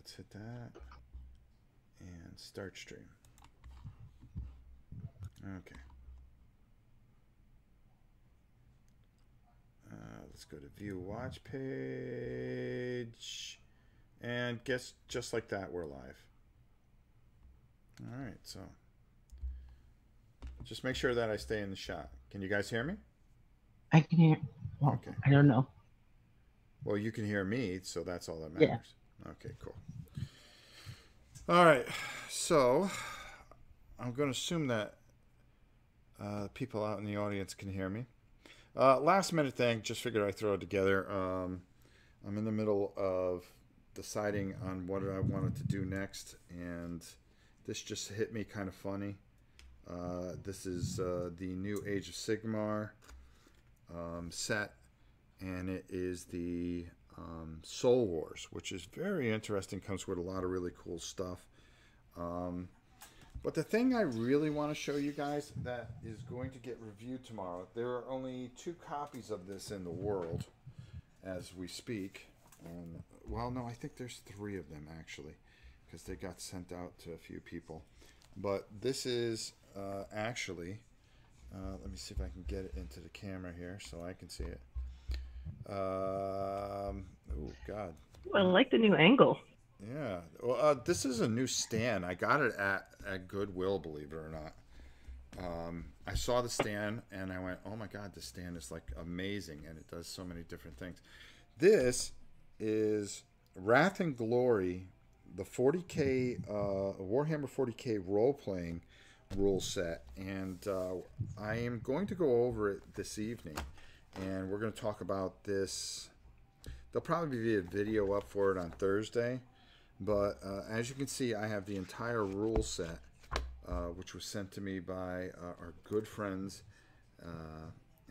let's hit that and start stream. Okay. Let's go to view watch page. And guess just like that, we're live. All right, so just make sure that I stay in the shot. Can you guys hear me? I can hear. Well, Okay. I don't know. Well, you can hear me, so that's all that Yeah. matters. Okay, cool. All right, so I'm going to assume that people out in the audience can hear me. Last minute thing, just figured I'd throw it together. I'm in the middle of deciding on what I wanted to do next, and this just hit me kind of funny. This is the new Age of Sigmar set, and it is the Soul Wars, which is very interesting, comes with a lot of really cool stuff. But the thing I really want to show you guys that is going to get reviewed tomorrow, there are only 2 copies of this in the world as we speak. And, well, no, I think there's 3 of them actually, because they got sent out to a few people. But this is actually, let me see if I can get it into the camera here so I can see it. Oh, God. Well, I like the new angle. Yeah. Well, this is a new stand. I got it at Goodwill, believe it or not. I saw the stand and I went, oh my God, this stand is like amazing, and it does so many different things. This is Wrath and Glory, the 40K Warhammer 40K role-playing rule set, and I am going to go over it this evening, and we're going to talk about this. There'll probably be a video up for it on Thursday. But as you can see, I have the entire rule set, which was sent to me by our good friends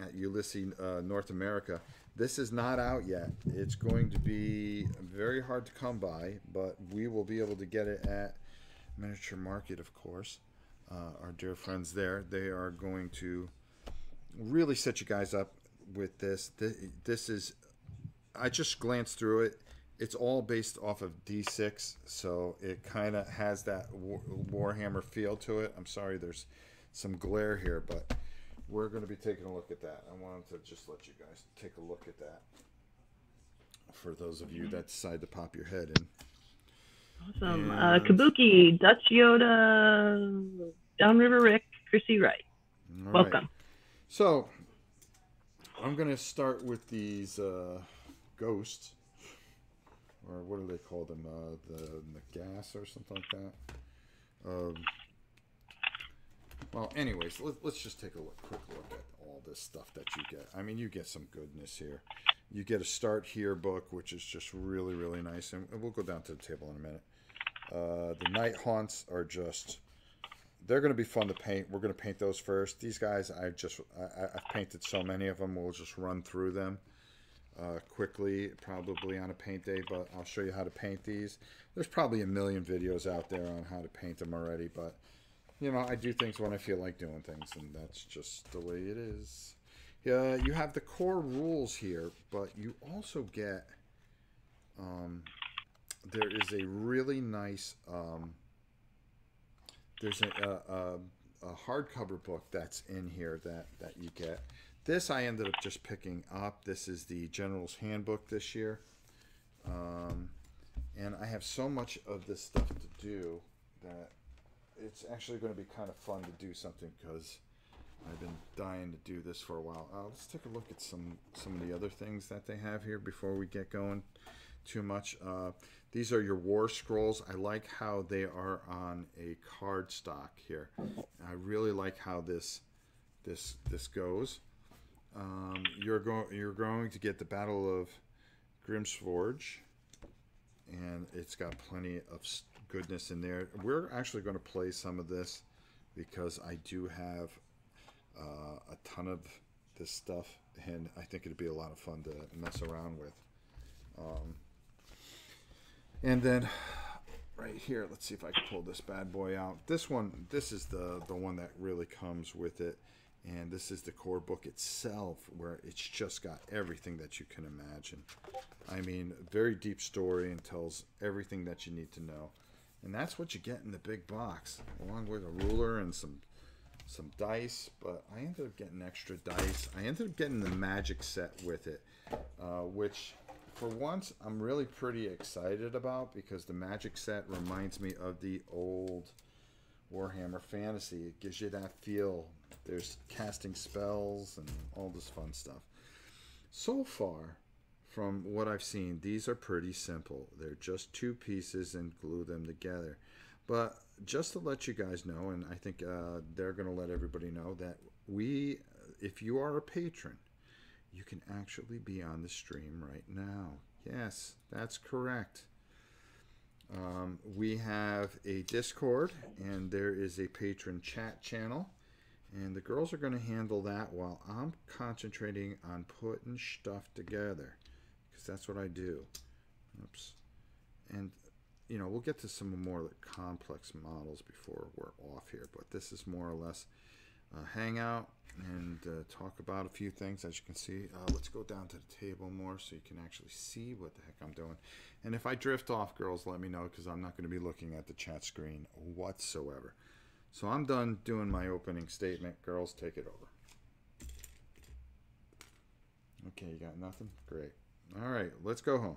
at Ulysses North America. This is not out yet. It's going to be very hard to come by, but we will be able to get it at Miniature Market, of course. Our dear friends there. They are going to really set you guys up with this. This is, I just glanced through it. It's all based off of D6, so it kind of has that Warhammer feel to it. I'm sorry there's some glare here, but we're going to be taking a look at that. I wanted to just let you guys take a look at that for those of you that decide to pop your head in. Awesome. Kabuki, Dutch Yoda, Downriver Rick, Chrissy Wright. All Welcome. Right. So, I'm going to start with these ghosts. Or what do they call them? The gas or something like that. Well, anyways, let's just take a quick look at all this stuff that you get. I mean, you get some goodness here. You get a Start Here book, which is just really, really nice. And we'll go down to the table in a minute. The Night Haunts are just... They're going to be fun to paint. We're going to paint those first. These guys, I've painted so many of them. We'll just run through them quickly, probably on a paint day, but I'll show you how to paint these. There's probably a million videos out there on how to paint them already, but you know, I do things when I feel like doing things, and that's just the way it is. You have the core rules here, but you also get there is a really nice there's a hardcover book that's in here that you get. This I ended up just picking up. This is the General's Handbook this year. And I have so much of this stuff to do that it's actually going to be kind of fun to do something, because I've been dying to do this for a while. Let's take a look at some of the other things that they have here before we get going too much. These are your war scrolls. I like how they are on a card stock here. I really like how this goes. You're going to get the Battle of Grimsforge, and it's got plenty of goodness in there. We're actually going to play some of this because I do have a ton of this stuff, and I think it'd be a lot of fun to mess around with. And then right here, let's see if I can pull this bad boy out. This is the one that really comes with it. And this is the core book itself, where it's just got everything that you can imagine. I mean, very deep story and tells everything that you need to know. And that's what you get in the big box, along with a ruler and some dice. But I ended up getting extra dice. I ended up getting the magic set with it, which for once I'm really pretty excited about, because the magic set reminds me of the old Warhammer Fantasy. It gives you that feel. There's casting spells and all this fun stuff. So far, from what I've seen, these are pretty simple. They're just 2 pieces and glue them together. But just to let you guys know, and I think they're going to let everybody know, that if you are a patron, you can actually be on the stream right now. Yes, that's correct. We have a Discord, and there is a patron chat channel. And the girls are going to handle that while I'm concentrating on putting stuff together, because that's what I do. Oops. And, you know, we'll get to some more complex models before we're off here. But this is more or less a hangout and talk about a few things. As you can see, let's go down to the table more so you can actually see what the heck I'm doing. And if I drift off, girls, let me know, because I'm not going to be looking at the chat screen whatsoever. So I'm done doing my opening statement. Girls, take it over. Okay, you got nothing? Great. All right, let's go home.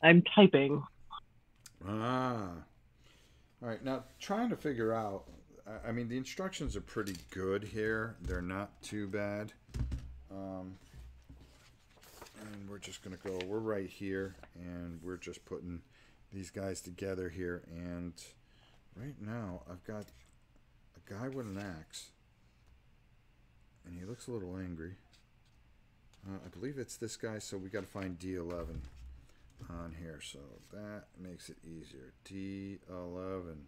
I'm typing. All right, now trying to figure out, I mean, the instructions are pretty good here. They're not too bad. And we're just going to go, we're right here, and we're just putting these guys together here. And right now I've got a guy with an axe, and he looks a little angry. I believe it's this guy, so we got to find D11 on here, so that makes it easier. D11,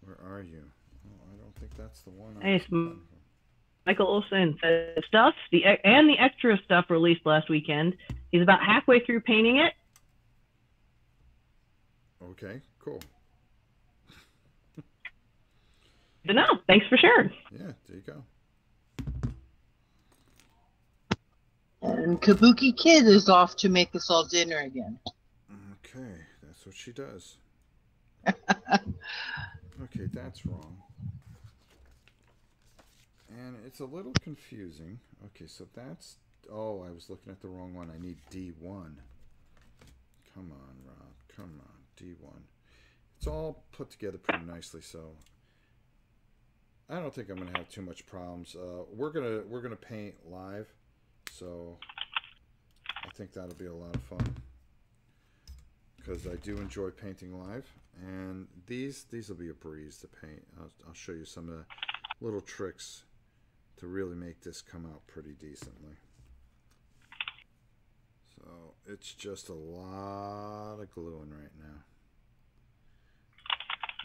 where are you? Oh, I don't think that's the one. Hey, Michael Olson says stuff, the extra stuff released last weekend. He's about halfway through painting it. Okay, cool. But no, thanks for sharing. Yeah, there you go. And Kabuki Kid is off to make us all dinner again. Okay, that's what she does. Okay, that's wrong. And it's a little confusing. Okay, so that's... Oh, I was looking at the wrong one. I need D1. Come on, Rob. Come on. D1. It's all put together pretty nicely, so I don't think I'm gonna have too much problems. We're gonna paint live, so I think that'll be a lot of fun, because I do enjoy painting live, and these will be a breeze to paint. I'll show you some of the little tricks to really make this come out pretty decently. So it's just a lot of gluing right now.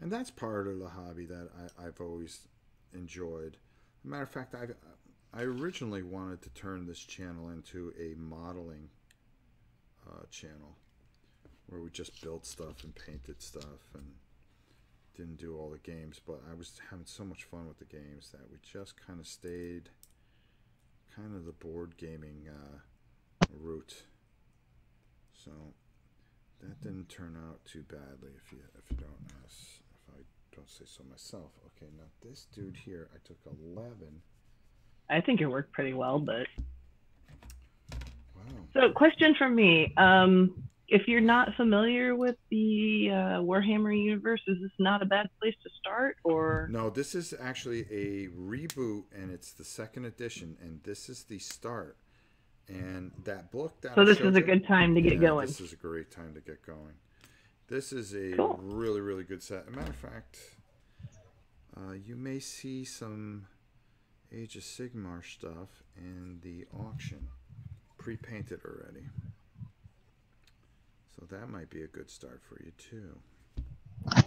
And that's part of the hobby that I've always enjoyed. As a matter of fact, I originally wanted to turn this channel into a modeling channel, where we just built stuff and painted stuff and didn't do all the games. But I was having so much fun with the games that we just kind of stayed kind of the board gaming route. So that didn't turn out too badly, if you don't ask, if I don't say so myself. Okay, now this dude here, I took 11. I think it worked pretty well, but... Wow. So, question from me. If you're not familiar with the Warhammer universe, is this not a bad place to start, or...? No, this is actually a reboot, and it's the 2nd edition, and this is the start. And that book that so this is a good time to get going. This is a great time to get going. This is a cool. really, really good set. As a matter of fact, you may see some Age of Sigmar stuff in the auction, pre-painted already. So that might be a good start for you too.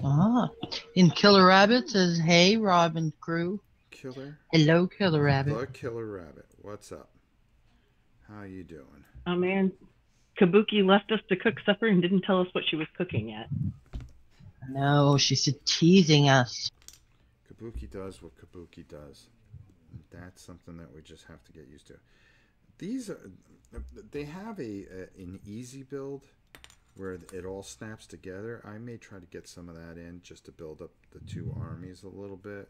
Ah, and Killer Rabbit says, "Hey, Robin crew." Killer. Hello, Killer Rabbit. The Killer Rabbit. What's up? How you doing? Oh man, Kabuki left us to cook supper and didn't tell us what she was cooking yet. No, she's teasing us. Kabuki does what Kabuki does. That's something that we just have to get used to. These are, they have an easy build where it all snaps together. I may try to get some of that in just to build up the two armies a little bit.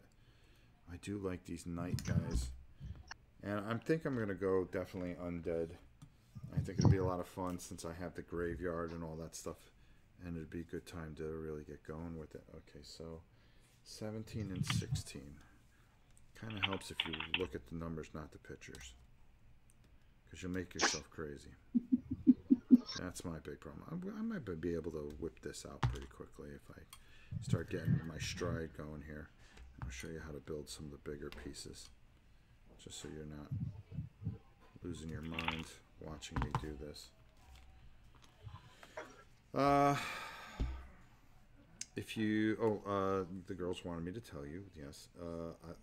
I do like these knight guys. And I think I'm going to go definitely undead. I think it'll be a lot of fun since I have the graveyard and all that stuff. And it'd be a good time to really get going with it. Okay, so 17 and 16. Kind of helps if you look at the numbers, not the pictures. Because you'll make yourself crazy. That's my big problem. I might be able to whip this out pretty quickly if I start getting my stride going here. I'll show you how to build some of the bigger pieces. Just so you're not losing your mind watching me do this. If you, the girls wanted me to tell you, yes,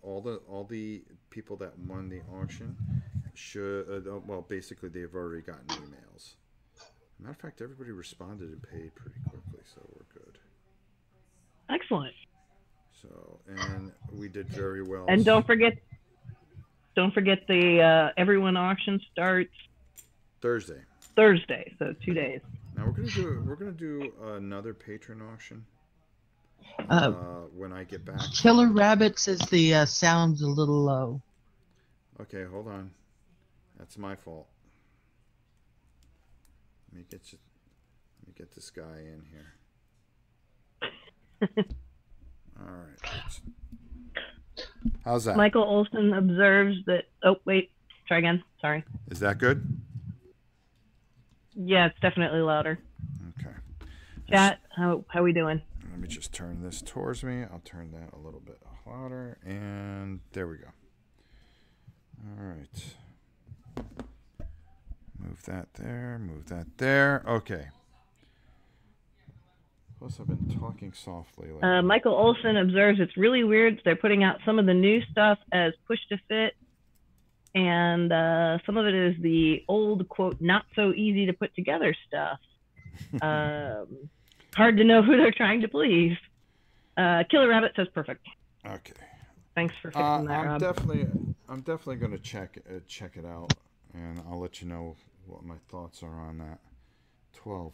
all the people that won the auction should, well, basically they've already gotten emails. Matter of fact, everybody responded and paid pretty quickly, so we're good. Excellent. So, and we did very well. And don't forget the everyone auction starts Thursday. So 2 days. Now we're gonna do another patron auction when I get back. Killer Rabbit says the sound's a little low. Okay, hold on. That's my fault. Let me get this guy in here. All right. How's that? Michael Olson observes that. Oh wait, try again. Sorry. Is that good? Yeah, it's definitely louder. Okay. Chat, how we doing? Let me just turn this towards me. I'll turn that a little bit louder, and there we go. All right. Move that there. Move that there. Okay. Plus, I've been talking softly. Michael Olson observes it's really weird. They're putting out some of the new stuff as push to fit, and some of it is the old, quote, not so easy to put together stuff. Hard to know who they're trying to please. Killer Rabbit says perfect. Okay. Thanks for fixing that, Rob. I'm definitely going to check it out, and I'll let you know what my thoughts are on that. 12.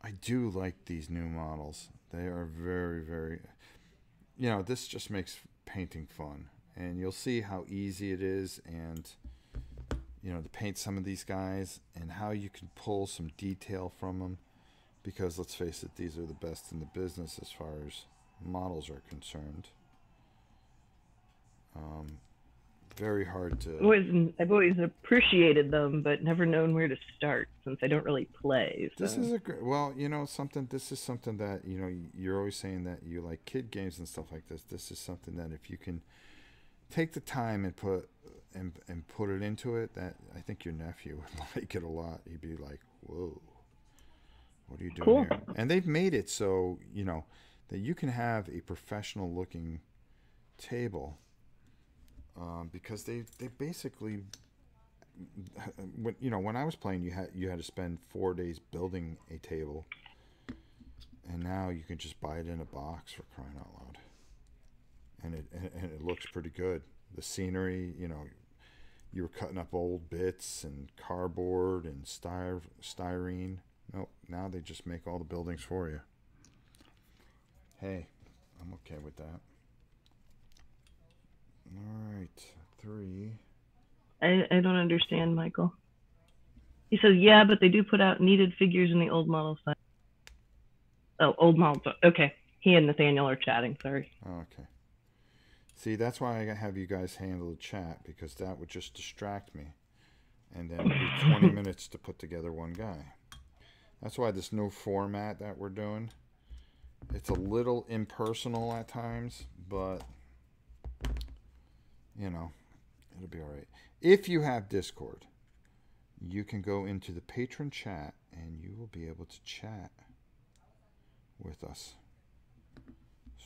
I do like these new models. They are very, very... You know, this just makes painting fun. And you'll see how easy it is, and, you know, to paint some of these guys, and how you can pull some detail from them. Because, let's face it, these are the best in the business as far as models are concerned. Very hard to... I've always appreciated them, but never known where to start since I don't really play. So. This is a great... Well, you know, this is something that, you know, you're always saying that you like kid games and stuff like this. This is something that if you can take the time and put it into it, that I think your nephew would like it a lot. He'd be like, whoa, what are you doing here? And they've made it so, you know, that you can have a professional looking table, because they basically, when I was playing, you had to spend 4 days building a table, and now you can just buy it in a box, for crying out loud. And it looks pretty good. The scenery, you know, you were cutting up old bits and cardboard and styrene. Nope, now they just make all the buildings for you. Hey, I'm okay with that. All right, 3. I don't understand, Michael. He says, yeah, but they do put out needed figures in the old model side. Oh, old model. Okay. He and Nathaniel are chatting, sorry. Okay. See, that's why I have you guys handle the chat, because that would just distract me. And then it'd be 20 minutes to put together one guy. That's why this new format that we're doing, it's a little impersonal at times, but, you know, it'll be all right. If you have Discord, you can go into the patron chat, and you will be able to chat with us.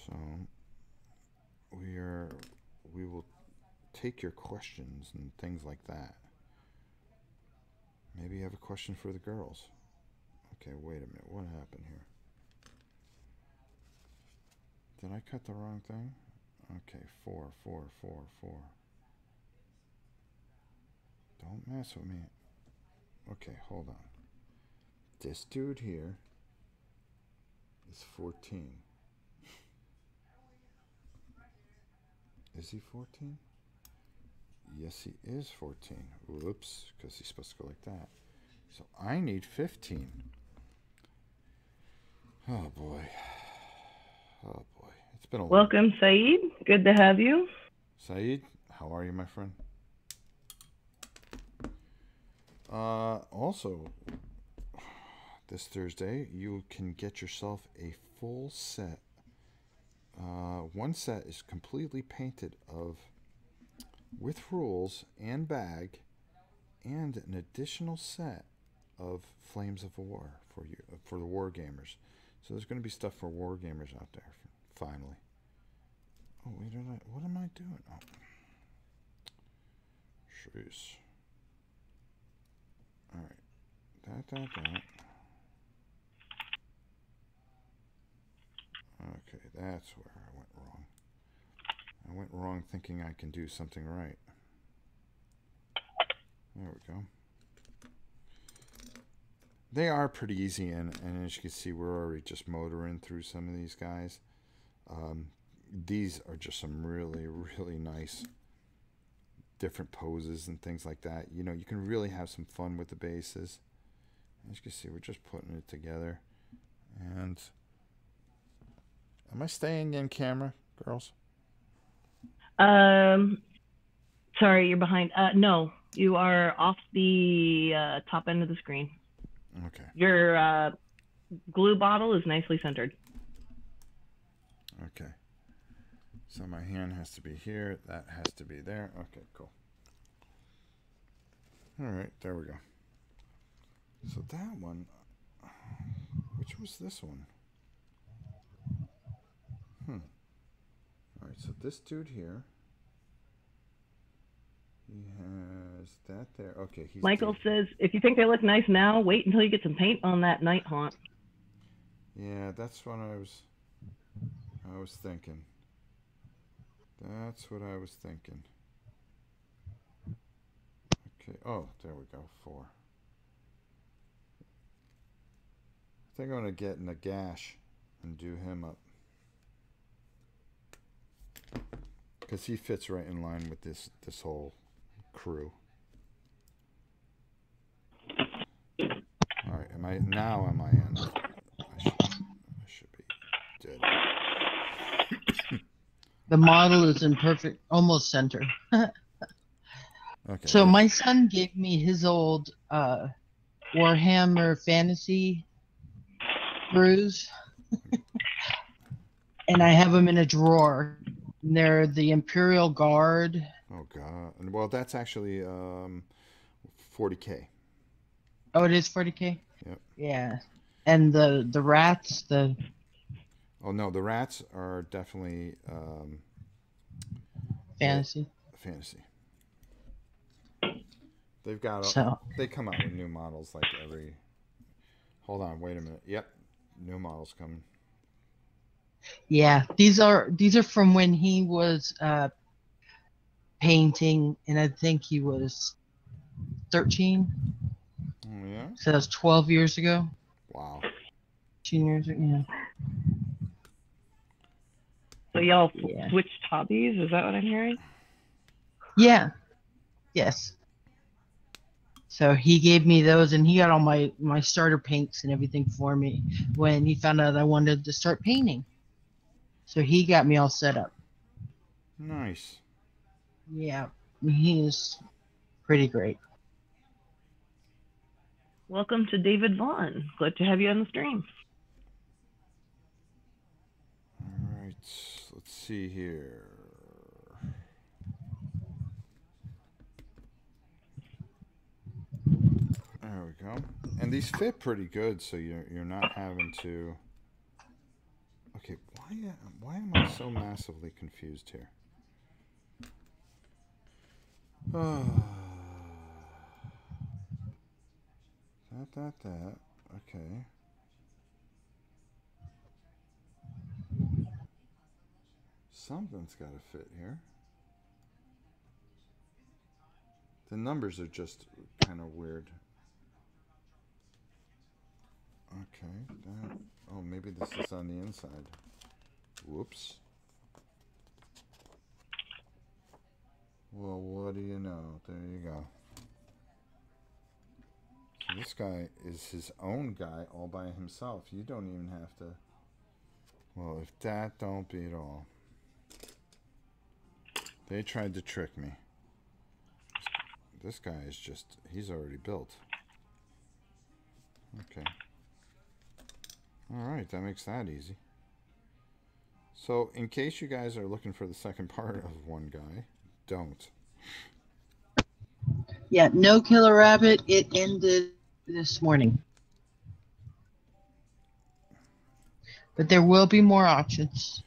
So we will take your questions and things like that. Maybe you have a question for the girls. Okay, wait a minute. What happened here? Did I cut the wrong thing? Okay, 4, 4, 4, 4. Don't mess with me. Okay, hold on. This dude here is 14. Is he 14? Yes, he is 14. Whoops, because he's supposed to go like that. So I need 15. Oh boy. Oh boy. It's been a long Welcome, Saeed. Good to have you. Saeed, how are you, my friend? Also, this Thursday, you can get yourself a full set. One set is completely painted with rules and bag, and an additional set of Flames of War for the war gamers. So there's going to be stuff for war gamers out there. Finally. Oh wait, what am I doing? Oh, jeez. All right, that. Okay, that's where I went wrong. I went wrong thinking I can do something right. There we go. They are pretty easy, and as you can see, we're already just motoring through some of these guys. These are just some really, really nice different poses and things like that. You know, you can really have some fun with the bases. As you can see, we're just putting it together. And am I staying in camera, girls? Sorry, you're behind. No, you are off the top end of the screen. Okay. Your glue bottle is nicely centered. Okay. So my hand has to be here. That has to be there. Okay, cool. All right, there we go. So that one, which was this one? All right, so this dude here, he has that there. Okay, he's Michael dead. says, if you think they look nice now, wait until you get some paint on that night haunt. Yeah, that's what I was thinking. That's what I was thinking. Okay. Oh, there we go. 4. I think I'm gonna get in a gash and do him up because he fits right in line with this whole crew. All right. Am I in? I should be dead. The model is in perfect, almost center. Okay. So my son gave me his old Warhammer fantasy brews, and I have them in a drawer. And they're the Imperial Guard. Oh God. Well, that's actually 40K. Oh, it is 40K? Yep. Yeah. And the rats, the... Oh no, the rats are definitely fantasy. Fantasy. They've got they come out with new models like every. Hold on, wait a minute. Yep, new models coming. Yeah, these are from when he was painting, and I think he was 13. Oh yeah. So that's 12 years ago. Wow. 10 years ago. Yeah. So y'all switched hobbies? Is that what I'm hearing? Yeah. Yes. So he gave me those, and he got all my starter paints and everything for me when he found out I wanted to start painting. So he got me all set up. Nice. Yeah, he is pretty great. Welcome to David Vaughn. Glad to have you on the stream. All right, let's see here. There we go. And these fit pretty good, so you're not having to. Okay, why am I so massively confused here? That. Okay. Something's got to fit here. The numbers are just kind of weird. Okay. That, oh, maybe this is on the inside. Whoops. Well, what do you know? There you go. So this guy is his own guy all by himself. You don't even have to... Well, if that don't beat all. They tried to trick me. This guy is just... He's already built. Okay. Alright, that makes that easy. So, in case you guys are looking for the second part of one guy, don't. Yeah, no Killer Rabbit. It ended this morning. But there will be more auctions.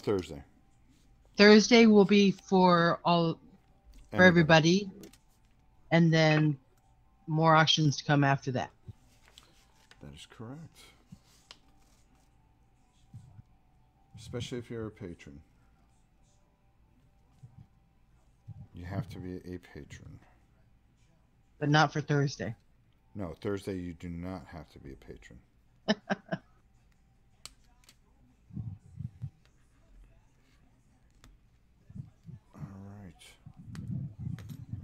Thursday. Thursday will be for everybody, and then more auctions to come after that. That is correct. Especially if you're a patron. You have to be a patron. But not for Thursday. No, Thursday you do not have to be a patron.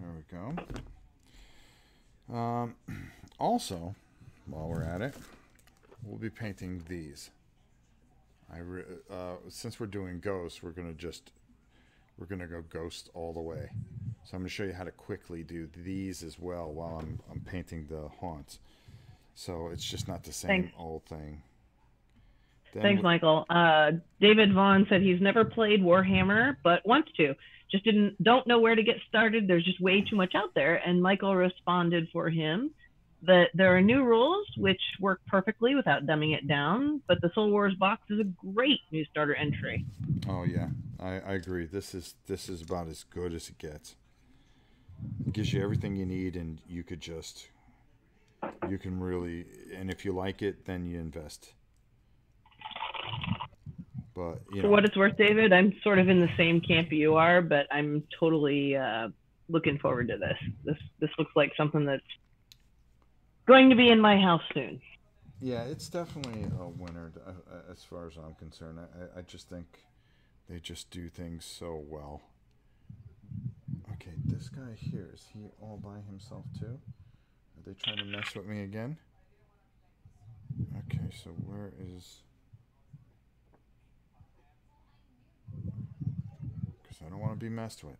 There we go. Also, while we're at it, we'll be painting these. Since we're doing ghosts, we're gonna go ghost all the way. So I'm gonna show you how to quickly do these as well while I'm painting the haunts. So it's just not the same old thing. Thanks, Michael. David Vaughn said he's never played Warhammer, but wants to. Just don't know where to get started. There's just way too much out there. And Michael responded for him that there are new rules which work perfectly without dumbing it down, but the Soul Wars box is a great new starter entry. Oh yeah, I agree. This is about as good as it gets. It gives you everything you need, and you can really, and if you like it, then you invest. But for what it's worth, David, I'm sort of in the same camp you are, but I'm totally looking forward to this. This looks like something that's going to be in my house soon. Yeah, it's definitely a winner as far as I'm concerned. I just think they just do things so well. Okay, this guy here, is he all by himself too? Are they trying to mess with me again? Okay, so where is... Because I don't want to be messed with.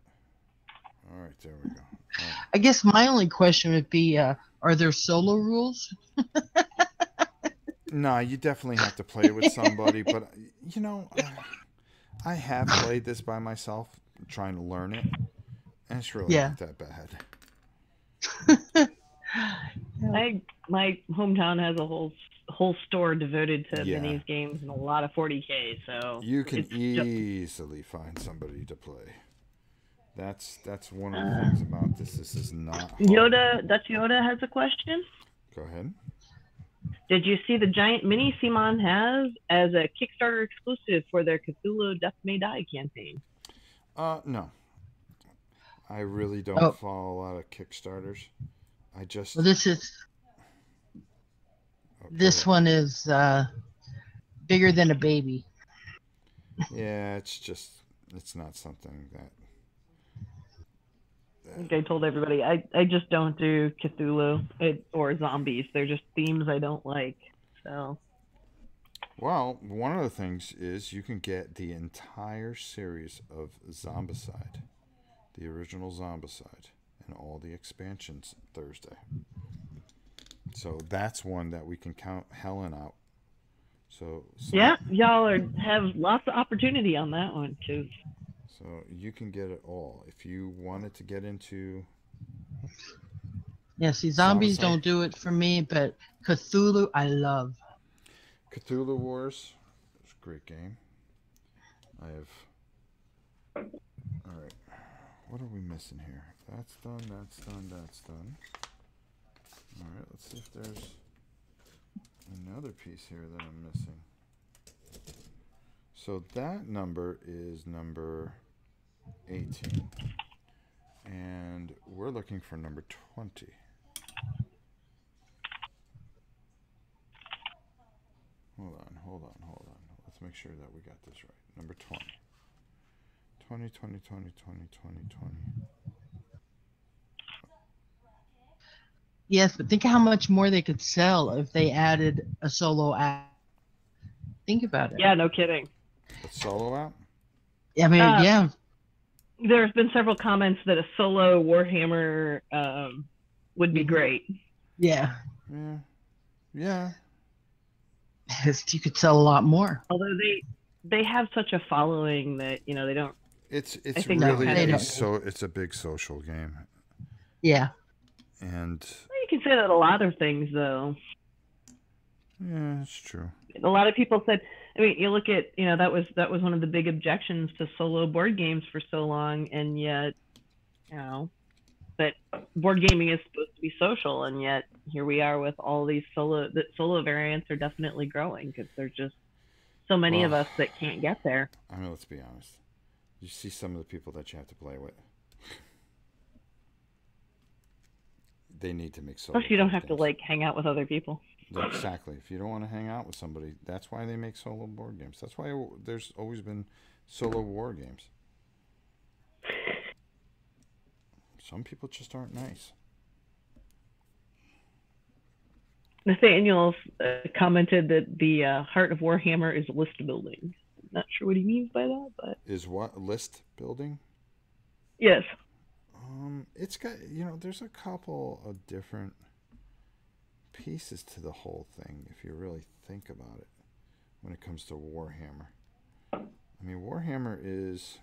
Alright, there we go. Right. I guess my only question would be, are there solo rules? No, you definitely have to play with somebody, but, you know, I have played this by myself, trying to learn it, and it's really not that bad. My hometown has a whole store devoted to minis games and a lot of 40K, so you can easily find somebody to play. That's one of the things about this. This is not hard. Dutch Yoda has a question. Go ahead. Did you see the giant mini Sigmar has as a Kickstarter exclusive for their Cthulhu Death May Die campaign? No. I really don't follow a lot of Kickstarters. I just... Well, this one is bigger than a baby. Yeah, it's not something that... I think I told everybody I just don't do Cthulhu or zombies. They're just themes I don't like. So. Well, one of the things is you can get the entire series of Zombicide, the original Zombicide, and all the expansions Thursday. So that's one that we can count Helen out. So yeah, y'all have lots of opportunity on that one too. So you can get it all if you wanted to get into. Yeah, see, zombies don't do it for me, but Cthulhu I love. Cthulhu Wars is a great game. I have. All right, what are we missing here? That's done. That's done. That's done. All right, let's see if there's another piece here that I'm missing. So that number is number 18. And we're looking for number 20. Hold on. Let's make sure that we got this right. Number 20. 20. Yes, but think how much more they could sell if they added a solo app. Think about it. Yeah, no kidding. A solo app? I mean, yeah. There's been several comments that a solo Warhammer would be great. Yeah. Yeah. You could sell a lot more. Although they have such a following that they don't. It's really it's a big social game. Yeah. And you can say that a lot of things, though. Yeah, it's true. A lot of people said. I mean, you look at that was one of the big objections to solo board games for so long, and yet that board gaming is supposed to be social, and yet here we are with all these solo variants are definitely growing because there's just so many of us that can't get there. I mean, let's be honest. You see some of the people that you have to play with. They need to make solo. Plus, you don't have to hang out with other people. Exactly. If you don't want to hang out with somebody, that's why they make solo board games. That's why there's always been solo war games. Some people just aren't nice. Nathaniel commented that the heart of Warhammer is list building. Not sure what he means by that, but is what list building? Yes. It's got there's a couple of different pieces to the whole thing if you really think about it when it comes to Warhammer. I mean, Warhammer is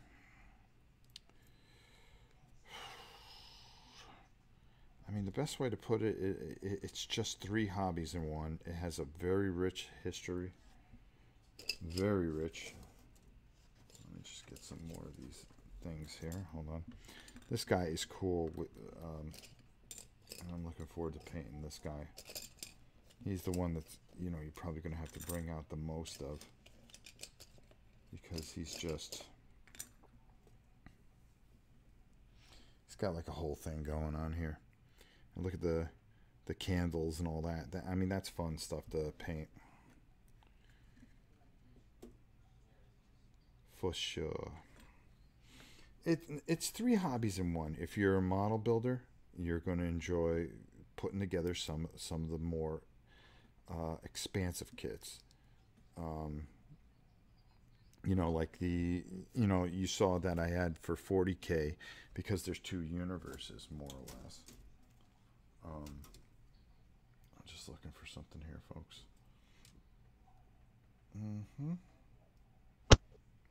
the best way to put it, it's just 3 hobbies in one. It has a very rich history. Very rich. Let me just get some more of these things here. Hold on. This guy is cool. I'm looking forward to painting this guy. He's the one that's, you're probably going to have to bring out the most of. Because he's got like a whole thing going on here. And look at the candles and all that. I mean, that's fun stuff to paint. For sure. It's 3 hobbies in one. If you're a model builder, you're going to enjoy putting together some of the more expansive kits. Like you saw that I had for 40K because there's 2 universes more or less. I'm just looking for something here, folks.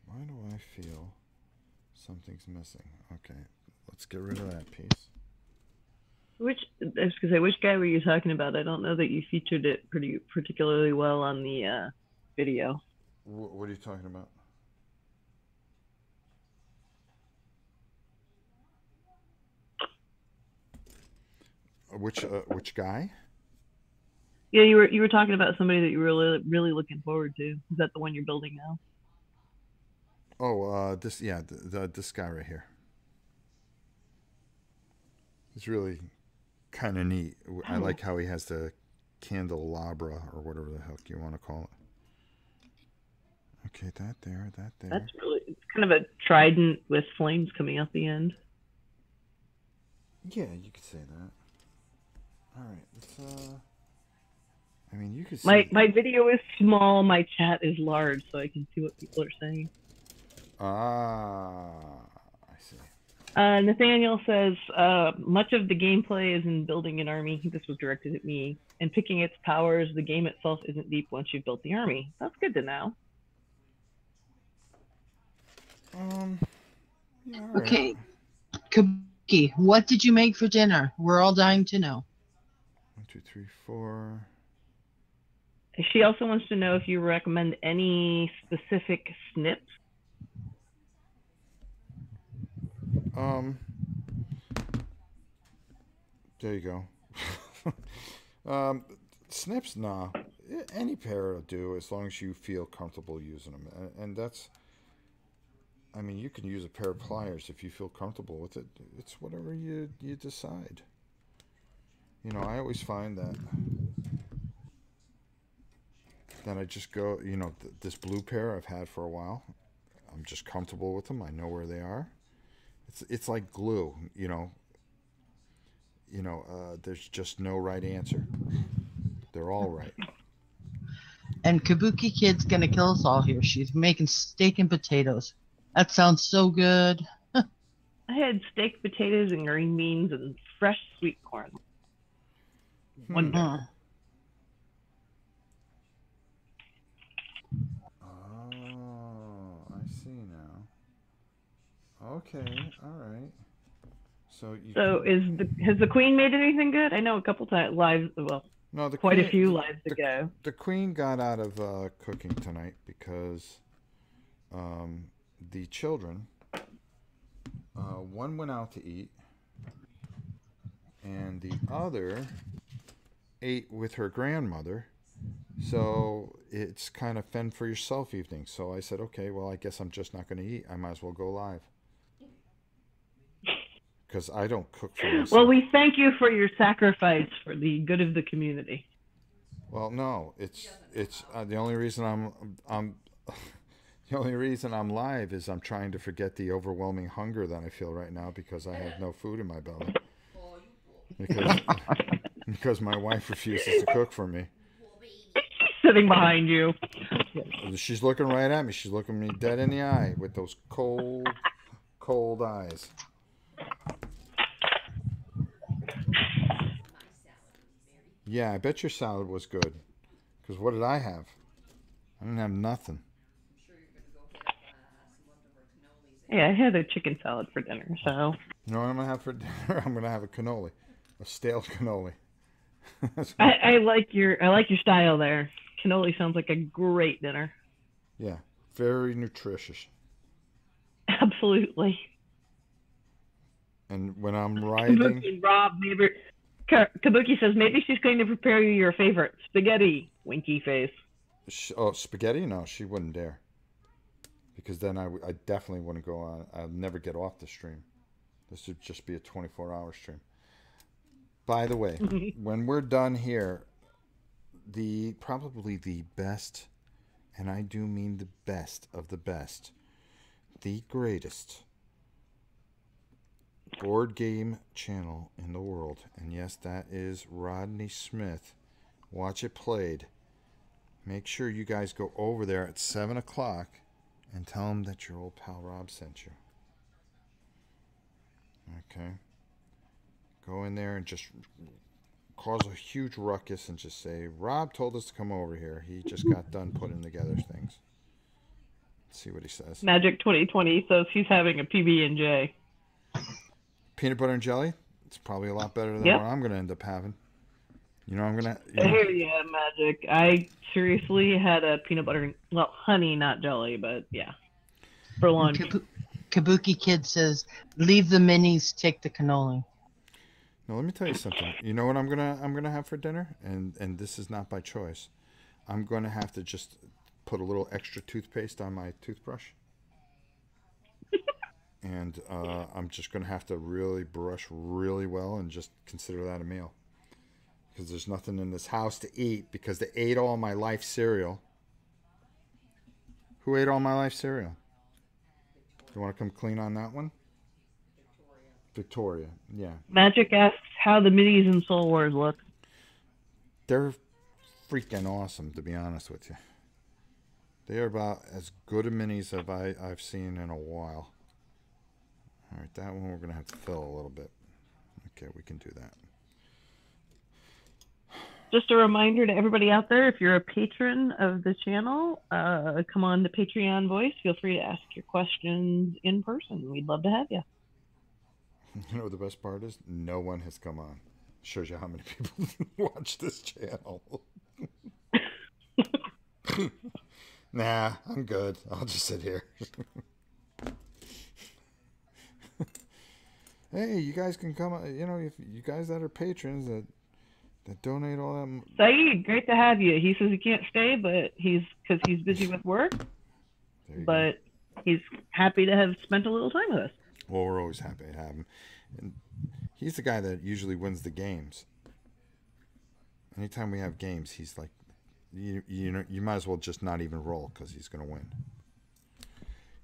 Why do I feel something's missing? Okay, let's get rid of that piece. I was going to say, which guy were you talking about? I don't know that you featured it particularly well on the video. What are you talking about? Which guy? Yeah, you were talking about somebody that you were really looking forward to. Is that the one you're building now? Oh, this guy right here. It's really kind of neat. I like how he has the candelabra or whatever the heck you want to call it. Okay, that there. That's it's kind of a trident with flames coming out the end. Yeah, you could say that. All right, let's. I mean, you could see. My video is small. My chat is large, so I can see what people are saying. I see. Nathaniel says much of the gameplay is in building an army. This was directed at me. And picking its powers. The game itself isn't deep once you've built the army. That's good to know. Yeah, all right. Okay, Kabuki, what did you make for dinner? We're all dying to know. 1, 2, 3, 4. She also wants to know if you recommend any specific snips. There you go. Snips, nah. any pair will do as long as you feel comfortable using them. And that's, I mean, you can use a pair of pliers if you feel comfortable with it. It's whatever you decide. You know, I always find that I just go, you know, this blue pair I've had for a while. I'm just comfortable with them. I know where they are. It's like glue, you know. There's just no right answer. They're all right. And Kabuki Kid's gonna kill us all here. She's making steak and potatoes. That sounds so good. I had steak, potatoes, and green beans and fresh sweet corn. One day. Oh, I see now. Okay, all right. So has the Queen made anything good? I know a couple times lives. Well, no, quite a few lives ago. The Queen got out of cooking tonight because the children, one went out to eat, and the other ate with her grandmother. So it's kind of fend for yourself evening. So I said, okay, well, I guess I'm just not going to eat. I might as well go live. Because I don't cook for myself. Well, we thank you for your sacrifice for the good of the community. Well, no, it's the only reason I'm the only reason I'm live is I'm trying to forget the overwhelming hunger that I feel right now because I have no food in my belly. Because my wife refuses to cook for me. Sitting behind you. She's looking right at me. She's looking me dead in the eye with those cold eyes. Yeah, I bet your salad was good. Because what did I have? I didn't have nothing. Yeah, I had a chicken salad for dinner, so. You know what I'm going to have for dinner? I'm going to have a cannoli. A stale cannoli. I like your style there. Cannoli sounds like a great dinner. Yeah, very nutritious. Absolutely. And when I'm riding... Kabuki, Rob, maybe... Kabuki says, maybe she's going to prepare you your favorite spaghetti. Winky face. Spaghetti? No, she wouldn't dare. Because then I definitely wouldn't go on. I'll never get off the stream. This would just be a 24-hour stream. By the way, when we're done here, probably the best, and I do mean the best of the best, the greatest board game channel in the world, and yes, that is Rodney Smith. Watch It Played. Make sure you guys go over there at 7 o'clock and tell him that your old pal Rob sent you. Okay. Go in there and just cause a huge ruckus and just say, Rob told us to come over here. He just got done putting together things. Let's see what he says. Magic 2020 says he's having a PB&J. Peanut butter and jelly? It's probably a lot better than what I'm going to end up having. You know, I'm going to... I hear you, Magic. I seriously had a peanut butter... Well, honey, not jelly, but yeah. For lunch. Kabuki Kid says, leave the minis, take the cannoli. Now, let me tell you something. You know what I'm gonna have for dinner? And this is not by choice. I'm going to have to just put a little extra toothpaste on my toothbrush. And I'm just going to have to really brush really well and just consider that a meal. Because there's nothing in this house to eat because they ate all my life cereal. Who ate all my life cereal? You want to come clean on that one? Victoria, yeah. Magic asks how the minis in Soul Wars look. They're freaking awesome, to be honest with you. They are about as good a minis as I've seen in a while. All right, that one we're going to have to fill a little bit. Okay, we can do that. Just a reminder to everybody out there, if you're a patron of the channel, come on to Patreon Voice. Feel free to ask your questions in person. We'd love to have you. You know what the best part is? No one has come on. Shows you how many people watch this channel. Nah, I'm good. I'll just sit here. Hey, you guys can come. You know, if you guys that are patrons that that donate all that. Saeed, great to have you. He says he can't stay, but because he's busy with work. But he's happy to have spent a little time with us. Well, we're always happy to have him. And he's the guy that usually wins the games. Anytime we have games, he's like, you know, you might as well just not even roll because he's going to win.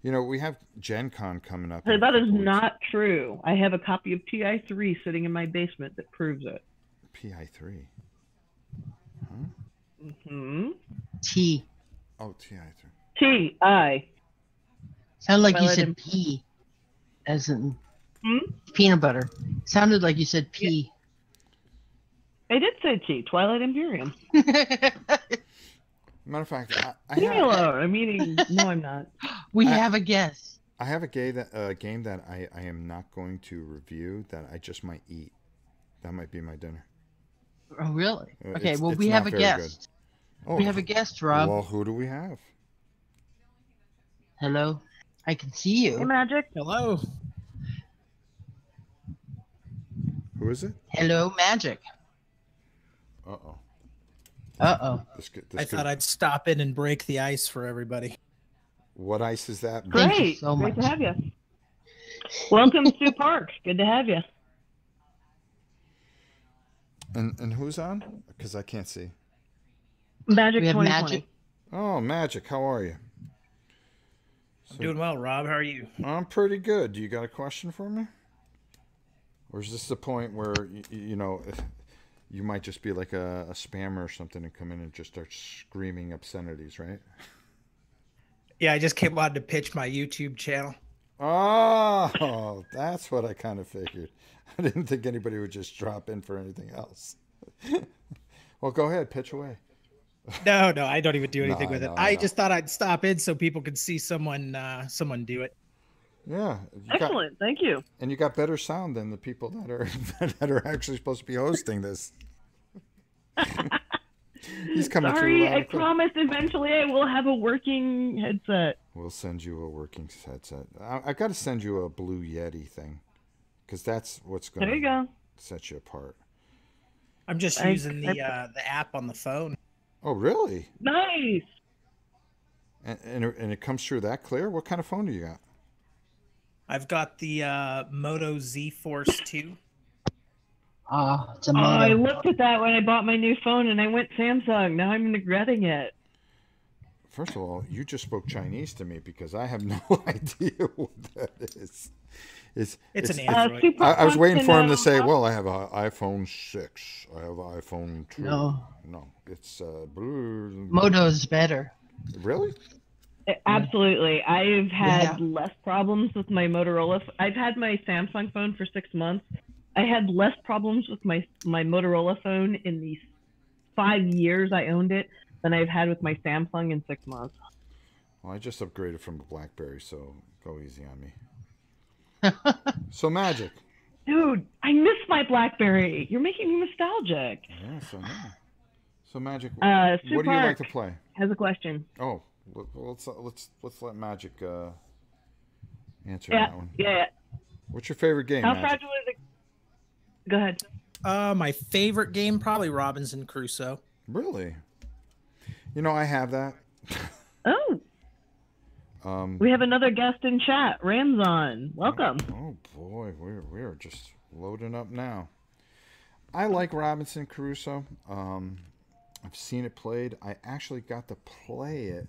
You know, we have Gen Con coming up. That is not true. I have a copy of TI3 sitting in my basement that proves it. PI3? Huh? Mm-hmm. T. Oh, TI3. T-I. Sounded like you said P, as in peanut butter. Sounded like you said P. I did say T, Twilight Imperium. Matter of fact, Leave me alone. I'm eating. No, I'm not. We have a guest. I have a game that I am not going to review that I just might eat. That might be my dinner. Oh, really? Okay, well, we have a guest. Oh, we have a guest, Rob. Well, who do we have? Hello. I can see you. Hey, Magic. Hello. Who is it? Hello, Magic. Uh-oh. Uh-oh. I thought I'd stop in and break the ice for everybody. What ice is that? Great. So Great much. to have you. Welcome to Park. Good to have you. And who's on? Because I can't see. Magic We have 2020. Magic. Oh, Magic. How are you? I'm doing well, Rob. How are you? I'm pretty good. Do you got a question for me? Or is this the point where, you know, you might just be like a spammer or something and come in and just start screaming obscenities, right? Yeah, I just came on to pitch my YouTube channel. Oh, that's what I kind of figured. I didn't think anybody would just drop in for anything else. Well, go ahead. Pitch away. No, I don't even do anything with it. No. I just thought I'd stop in so people could see someone do it. Yeah. Excellent. Thank you. And you got better sound than the people that are that are actually supposed to be hosting this. He's coming through. Sorry, I promise eventually I will have a working headset. We'll send you a working headset. I got to send you a Blue Yeti thing, because that's what's going to set you apart. I'm just using the app on the phone. Oh, really? Nice. And it comes through that clear? What kind of phone do you got? I've got the Moto Z Force 2. It's a Moto. I looked at that when I bought my new phone and I went Samsung. Now I'm regretting it. First of all, you just spoke Chinese to me because I have no idea what that is. It's an Android. I was waiting for him to say, well, I have an iPhone 6. I have an iPhone 2. No, it's blue. Moto's better. Really? Absolutely. I've had less problems with my Motorola. I've had my Samsung phone for 6 months. I had less problems with my Motorola phone in the 5 years I owned it than I've had with my Samsung in 6 months. Well, I just upgraded from a BlackBerry, so go easy on me. So Magic. Dude, I miss my BlackBerry. You're making me nostalgic. Yes, I know. So Magic, what do you like to play? Has a question. Oh, well, let's let Magic answer that one. Yeah. What's your favorite game? How Magic? fragile is it? Go ahead. My favorite game, probably Robinson Crusoe. Really? You know, I have that. Oh. We have another guest in chat, Ramzan. Welcome. Oh boy, we're just loading up now. I like Robinson Crusoe. I've seen it played. I actually got to play it.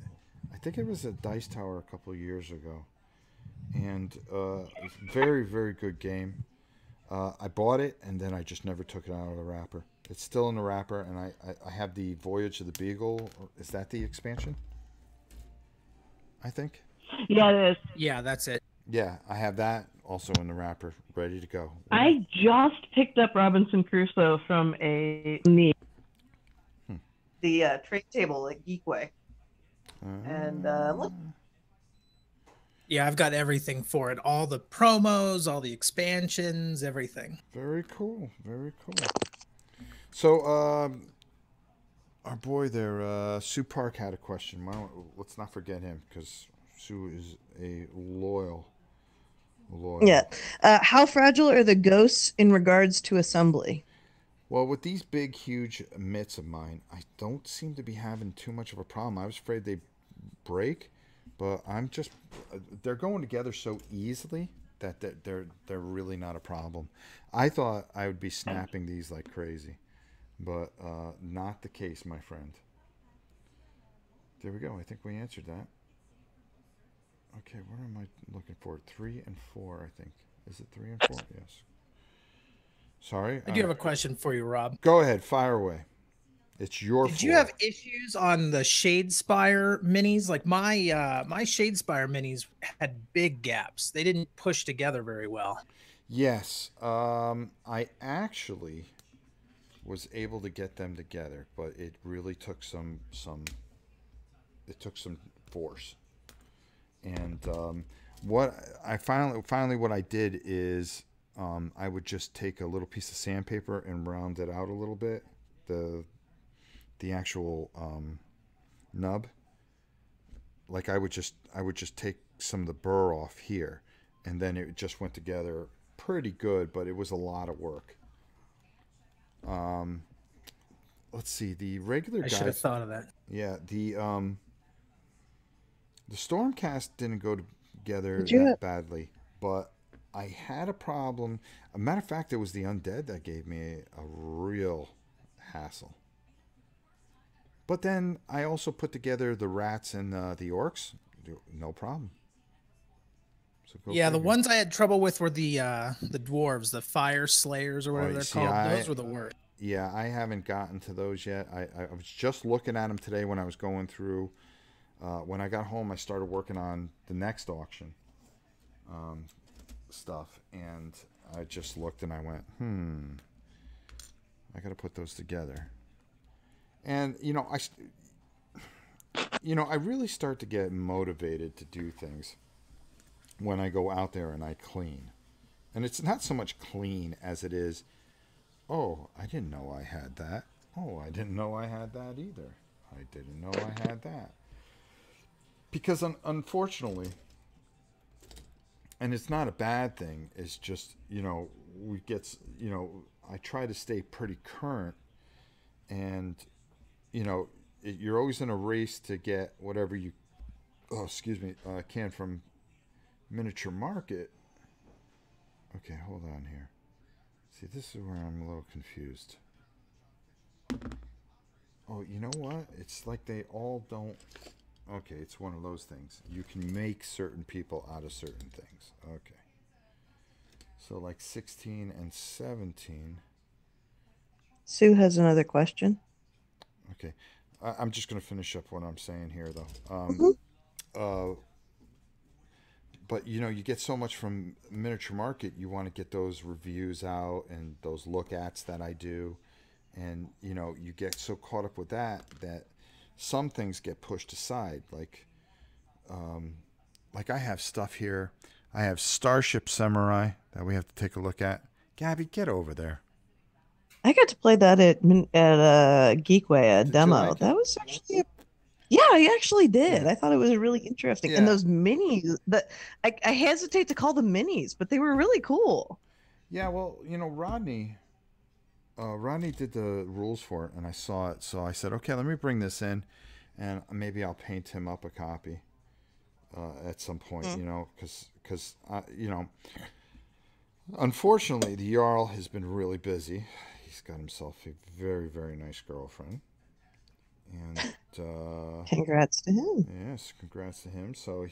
I think it was at Dice Tower a couple of years ago, and it's a very, very good game. I bought it and then I just never took it out of the wrapper. It's still in the wrapper, and I have the Voyage of the Beagle. Is that the expansion? I think. Yeah, it is. Yeah, that's it. Yeah, I have that also in the wrapper, ready to go. I just picked up Robinson Crusoe from the trade table at Geekway. And look. Yeah, I've got everything for it. All the promos, all the expansions, everything. Very cool. Very cool. So, our boy there, Sue Park had a question. Let's not forget him, because Sue is a loyal. Yeah. How fragile are the ghosts in regards to assembly? Well, with these big, huge mitts of mine, I don't seem to be having too much of a problem. I was afraid they'd break, but I'm just they're going together so easily that they're really not a problem. I thought I would be snapping these like crazy, but not the case, my friend. There we go. I think we answered that. Okay, what am I looking for? 3 and 4, I think. Is it 3 and 4? Yes. Sorry. I do have a question for you, Rob. Go ahead, fire away. It's your Did floor. you have issues on the Shadespire minis? Like my Shadespire minis had big gaps. They didn't push together very well. Yes. I actually was able to get them together, but it really took some force. And what I finally what I did is I would just take a little piece of sandpaper and round it out a little bit, the actual nub. Like I would just take some of the burr off here, and then it just went together pretty good, but it was a lot of work. Let's see, the regular guys. I should have thought of that. Yeah, the Stormcast didn't go together that badly, but I had a problem. A matter of fact, it was the Undead that gave me a real hassle. But then I also put together the rats and the orcs. No problem. So yeah, the ones I had trouble with were the dwarves, the fire slayers or whatever they're called. Those were the worst. Yeah, I haven't gotten to those yet. I was just looking at them today when I was going through. When I got home, I started working on the next auction stuff, and I just looked and I went, I got to put those together. And I really start to get motivated to do things when I go out there and I clean. And it's not so much clean as it is, oh, I didn't know I had that. Oh, I didn't know I had that either. I didn't know I had that. Because unfortunately, and it's not a bad thing, it's just, I try to stay pretty current, and, you're always in a race to get whatever you, can from Miniature Market. Okay, hold on here. See, this is where I'm a little confused. Oh, you know what? It's like they all don't... Okay, it's one of those things. You can make certain people out of certain things. Okay. So like 16 and 17. Sue has another question. Okay. I'm just going to finish up what I'm saying here, though. But, you get so much from Miniature Market, you want to get those reviews out and those look-ats that I do. And, you get so caught up with that some things get pushed aside. Like I have stuff here. I have Starship Samurai that we have to take a look at. Gabby, get over there. I got to play that at Geekway, a demo. Like that was actually yeah, I actually did. Yeah. I thought it was really interesting. Yeah. And those minis, I hesitate to call them minis, but they were really cool. Yeah, well, Rodney did the rules for it, and I saw it, so I said, okay, let me bring this in, and maybe I'll paint him up a copy at some point, because unfortunately, the Jarl has been really busy. He's got himself a very, very nice girlfriend. And congrats to him. Yes, congrats to him. So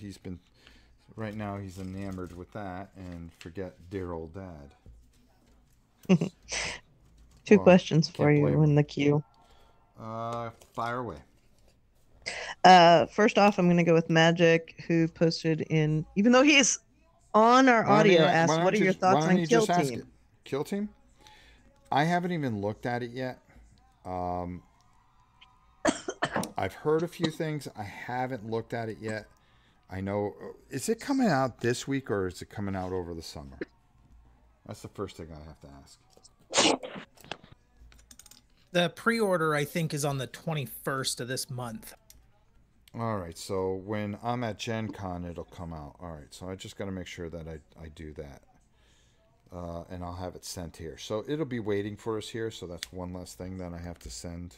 right now he's enamored with that, and forget dear old dad. Two questions for you in the queue. Fire away. First off, I'm going to go with Magic, who posted in, even though he's on our audio, asked, what are your thoughts on Kill Team? Kill Team? I haven't even looked at it yet. I've heard a few things. I haven't looked at it yet. I know. Is it coming out this week, or is it coming out over the summer? That's the first thing I have to ask. The pre-order, I think, is on the 21st of this month. All right. So when I'm at Gen Con, it'll come out. All right. So I just got to make sure that I do that. and I'll have it sent here. So it'll be waiting for us here. So that's one less thing that I have to send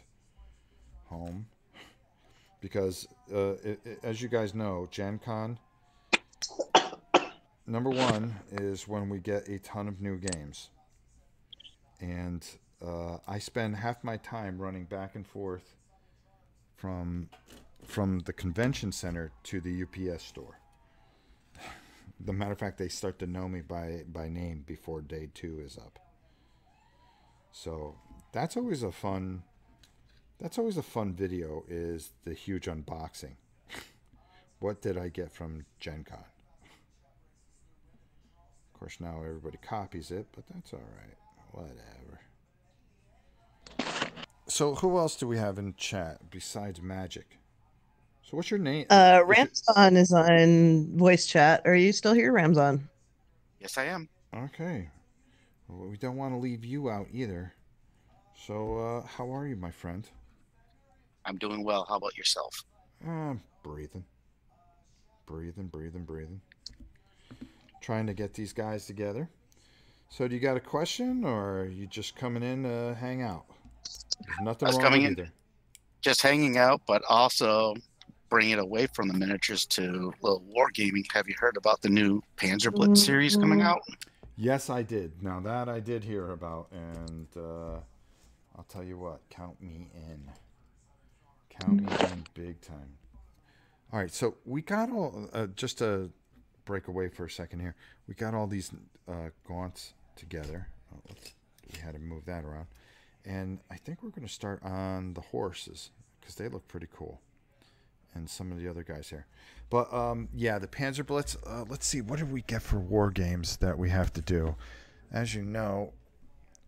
home. Because as you guys know, Gen Con, number one is when we get a ton of new games. And I spend half my time running back and forth from the convention center to the UPS store. The matter of fact, they start to know me by name before day 2 is up. So that's always a fun video, is the huge unboxing. What did I get from Gen Con? Of course, now everybody copies it, but that's all right. Whatever. So who else do we have in chat besides Magic? So what's your name? Ramzan is on voice chat. Are you still here, Ramzan? Yes, I am. Okay. Well, we don't want to leave you out either. So how are you, my friend? I'm doing well. How about yourself? Breathing. Trying to get these guys together. So do you got a question, or are you just coming in to hang out? There's nothing wrong with either. Just hanging out, but also bring it away from the miniatures to a little wargaming. Have you heard about the new Panzer Blitz series coming out? Yes, I did. Now that I did hear about, and I'll tell you what, count me in. Count me in big time. All right, so we got all, just to break away for a second here, we got all these gaunts together. We had to move that around. And I think we're going to start on the horses, because they look pretty cool. And some of the other guys here. But, yeah, the Panzer Blitz, let's see, what did we get for war games that we have to do? As you know,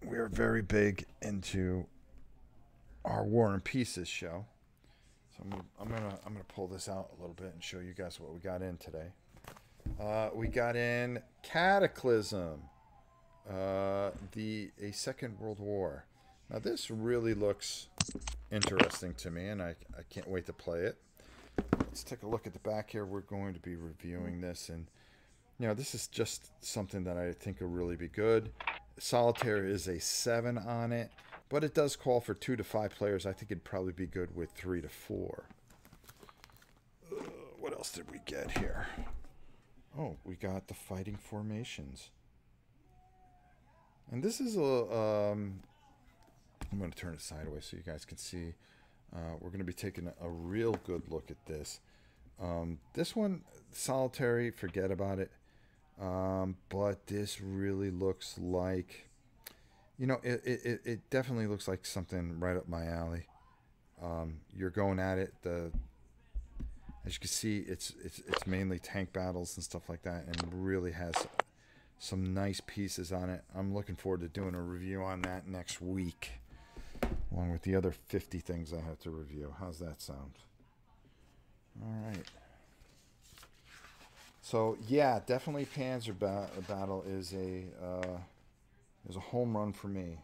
we're very big into our War and Pieces show. So I'm gonna pull this out a little bit and show you guys what we got in today. We got in Cataclysm, a Second World War. Now this really looks interesting to me, and I can't wait to play it. Let's take a look at the back here. We're going to be reviewing this, and you know, this is just something that I think will really be good. Solitaire is a 7 on it, but it does call for 2 to 5 players. I think it'd probably be good with 3 to 4. What else did we get here? Oh, we got the Fighting Formations. And this is a... I'm going to turn it sideways so you guys can see. We're going to be taking a real good look at this. This one, Solitary, forget about it. But this really looks like... You know, it definitely looks like something right up my alley. You're going at it. As you can see, it's mainly tank battles and stuff like that, and really has some nice pieces on it. I'm looking forward to doing a review on that next week, along with the other 50 things I have to review. How's that sound? All right. So yeah, definitely Panzer Battle is a home run for me,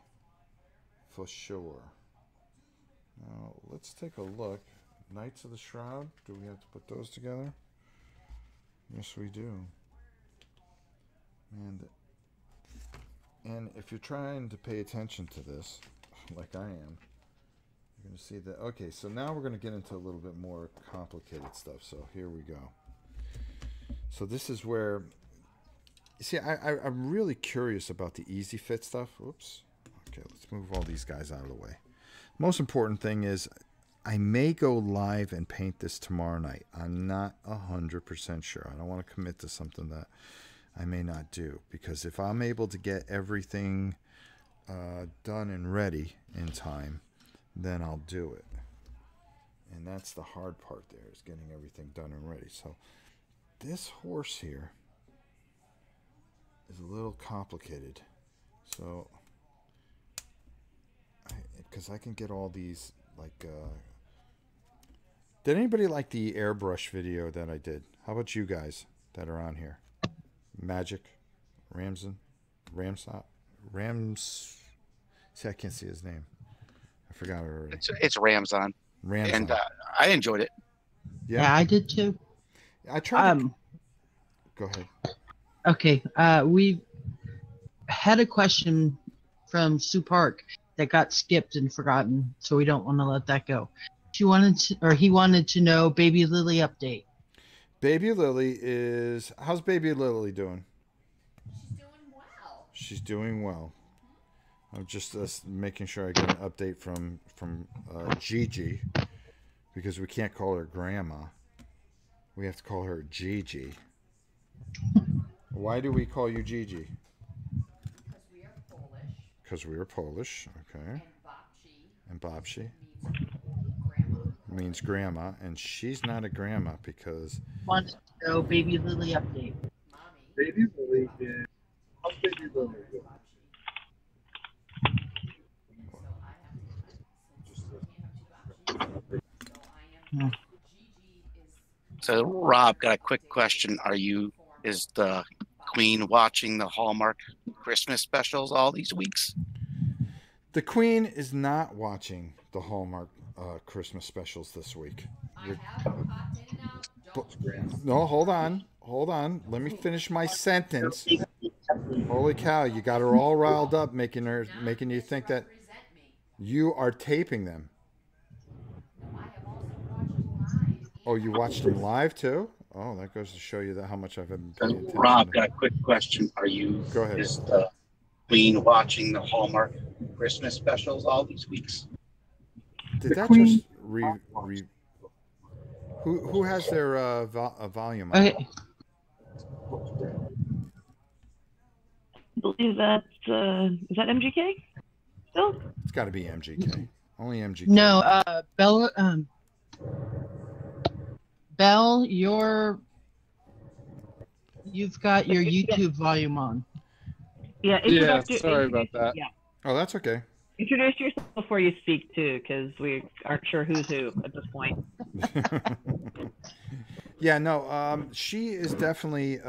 for sure. Now let's take a look. Knights of the Shroud. Do we have to put those together? Yes, we do. And if you're trying to pay attention to this, like I am, you're going to see that. Okay, so now we're going to get into a little bit more complicated stuff. So here we go. So this is where, you see, I'm really curious about the easy fit stuff. Oops. Okay, let's move all these guys out of the way. Most important thing is, I may go live and paint this tomorrow night. I'm not 100% sure. I don't want to commit to something that I may not do, because if I'm able to get everything done and ready in time, then I'll do it. And that's the hard part there, is getting everything done and ready. So this horse here is a little complicated. So, because I can get all these, like... Did anybody like the airbrush video that I did? How about you guys that are on here? Magic, Rams. See, I can't see his name. I forgot it already. It's Ramzan. And I enjoyed it. Yeah, I did too. I tried. Go ahead. Okay. had a question from Sue Park that got skipped and forgotten, so we don't want to let that go. He wanted to know Baby Lily update. Baby Lily is... How's Baby Lily doing? She's doing well. She's doing well. I'm just making sure I get an update from Gigi, because we can't call her Grandma. We have to call her Gigi. Why do we call you Gigi? Because we are Polish. Because we are Polish, okay. And Babci means grandma. And she's not a grandma because... Wants to know Baby Lily update. Mommy. Baby Lily is... How's Baby Lily doing? So, Rob, got a quick question. Is the Queen watching the Hallmark Christmas specials all these weeks? The Queen is not watching the Hallmark Christmas specials this week. No, hold on. Let me finish my sentence. Holy cow, you got her all riled up, making you think that you are taping them. Oh, you watched them live too? Oh, that goes to show you how much I've been paying attention. Rob, got a quick question. Go ahead. Is the Queen watching the Hallmark Christmas specials all these weeks? Did that just who has their volume on? Okay. I believe that's is that MGK still? It's got to be MGK. Only MGK. No, Belle, you've got your YouTube volume on. Yeah. Sorry about that. Yeah. Oh, that's okay. Introduce yourself before you speak too, because we aren't sure who's who at this point. Yeah, no, she is definitely,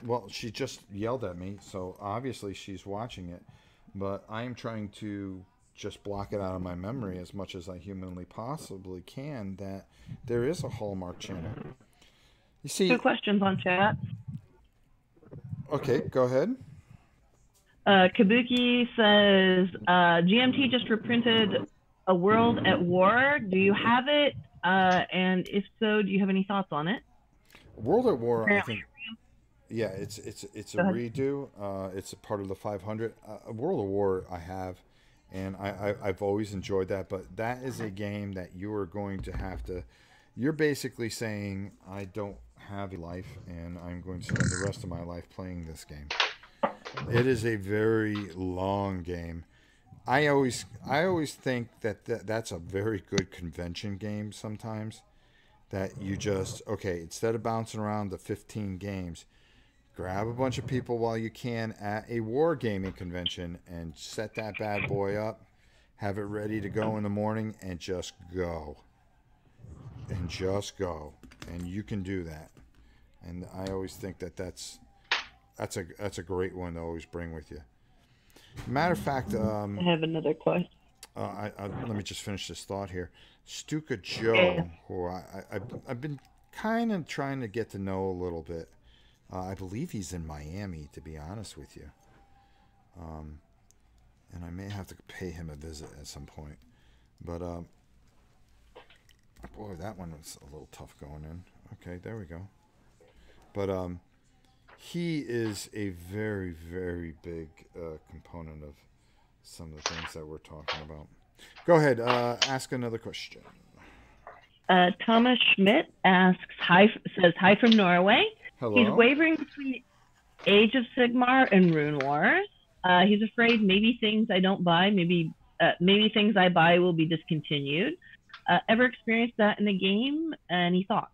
well, she just yelled at me, so obviously she's watching it, but I am trying to just block it out of my memory as much as I humanly possibly can that there is a Hallmark channel. You see... 2 questions on chat. Okay, go ahead. Kabuki says, GMT just reprinted A World at War. Do you have it? And if so, do you have any thoughts on it? World at War, I think. Yeah, it's a redo. It's a part of the 500. World at War I have, and I've always enjoyed that. But that is a game that you are going to have to... You're basically saying, I don't have a life, and I'm going to spend the rest of my life playing this game. It is a very long game. I always think that's a very good convention game sometimes. That you just, okay, instead of bouncing around the 15 games, grab a bunch of people while you can at a wargaming convention and set that bad boy up, have it ready to go in the morning, and just go. And just go. And you can do that. And I always think that's a great one to always bring with you. Matter of fact, I have another question. let me just finish this thought here. Stuka Joe, who I've been kind of trying to get to know a little bit. I believe he's in Miami, to be honest with you. And I may have to pay him a visit at some point. But, boy, that one was a little tough going in. Okay, there we go. But, he is a very, very big component of some of the things that we're talking about. Go ahead, ask another question. Thomas Schmidt says hi from Norway. Hello. He's wavering between Age of Sigmar and Rune Wars. He's afraid maybe things I don't buy, maybe things I buy will be discontinued. Ever experienced that in a game? Any thoughts?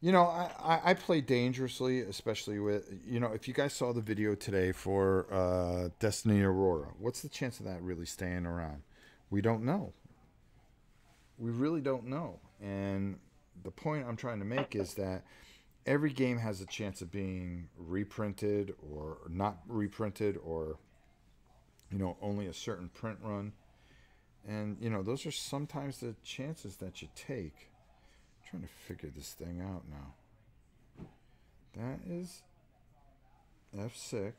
You know, I play dangerously, especially with, you know, if you guys saw the video today for Destiny Aurora, what's the chance of that really staying around? We don't know. We really don't know. And the point I'm trying to make is that every game has a chance of being reprinted or not reprinted, or, you know, only a certain print run. And, you know, those are sometimes the chances that you take. I'm trying to figure this thing out now. That is F6.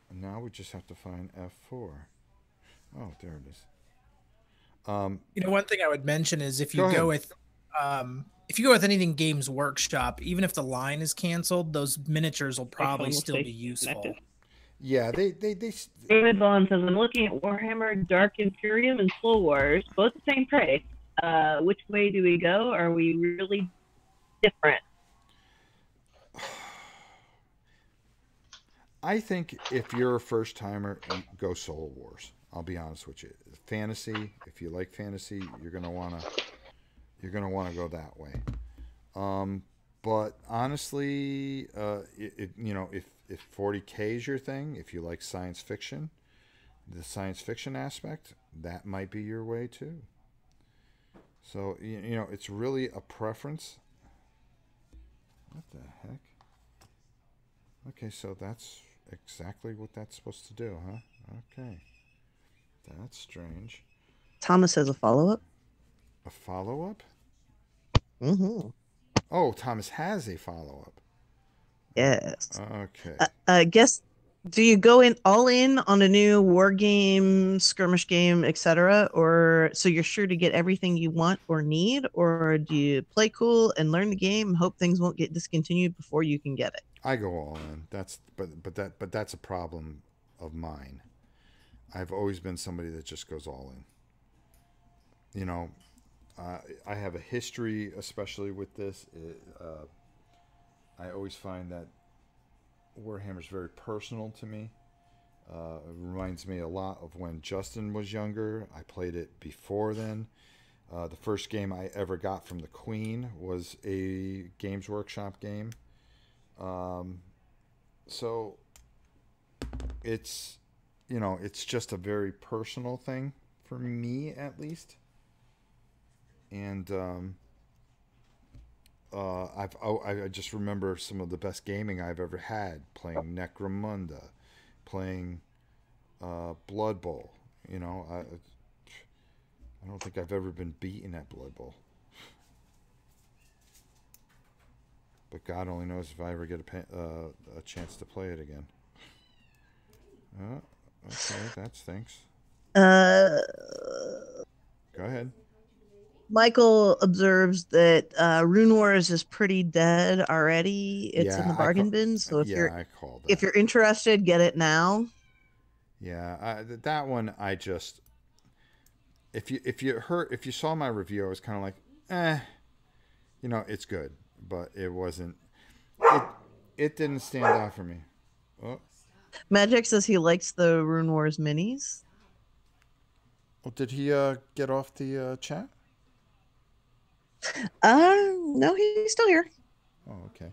And now we just have to find F4. Oh, there it is. You know, one thing I would mention is if you Go go ahead. with if you go with anything Games Workshop, even if the line is canceled, those miniatures will probably will still stay be useful. connected. Yeah, they David Vaughn says, I'm looking at Warhammer, Dark Imperium, and Soul Wars, both the same price. Which way do we go? Are we really different? I think if you're a first timer, go Soul Wars. I'll be honest with you. Fantasy, if you like fantasy, you're gonna wanna go that way. But honestly, you know, if 40K is your thing, if you like science fiction, the science fiction aspect, that might be your way too. So you know, it's really a preference. What the heck? Okay, so that's exactly what that's supposed to do, huh? Okay. That's strange. Thomas has a follow-up. A follow-up? Mm-hmm. Oh, Thomas has a follow-up. Yes. Okay. Guess, do you go in all in on a new war game, skirmish game, etc., or so you're sure to get everything you want or need, or do you play cool and learn the game, hope things won't get discontinued before you can get it? I go all in. But that's a problem of mine. I've always been somebody that just goes all in. You know, I have a history, especially with this. I always find that Warhammer's very personal to me. It reminds me a lot of when Justin was younger. I played it before then. The first game I ever got from the Queen was a Games Workshop game. So it's, you know, it's just a very personal thing for me, at least. And I just remember some of the best gaming I've ever had, playing Necromunda, playing Blood Bowl. You know, I don't think I've ever been beaten at Blood Bowl. But God only knows if I ever get a chance to play it again. Okay, that stinks. Go ahead. Michael observes that Rune Wars is pretty dead already. It's in the bargain bin, so if you're interested, get it now. Yeah, that one I just if you saw my review, I was kind of like, you know, it's good, but it wasn't. It didn't stand out for me. Oh. Magic says he likes the Rune Wars minis. Oh, did he get off the chat? No, he's still here. Oh, okay.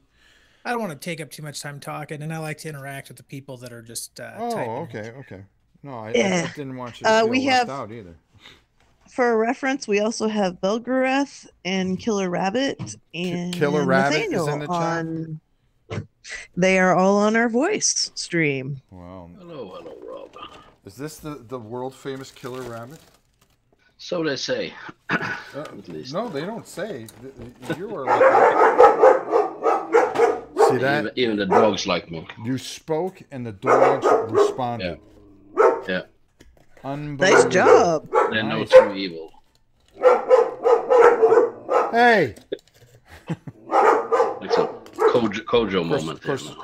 I don't want to take up too much time talking, and I like to interact with the people that are just typing. Okay. No, I didn't want you to feel left out either. For reference, we also have Belgarath and Killer Rabbit and Killer Rabbit Nathaniel is in the chat. They are all on our voice stream. Wow. Hello, Rob. Is this the world famous Killer Rabbit? So they say. At least. No, they don't say. You are like. See that? Even the dogs like me. You spoke and the dogs responded. Yeah. Nice job. They're no true evil. Hey. It's a Kojo moment. Course,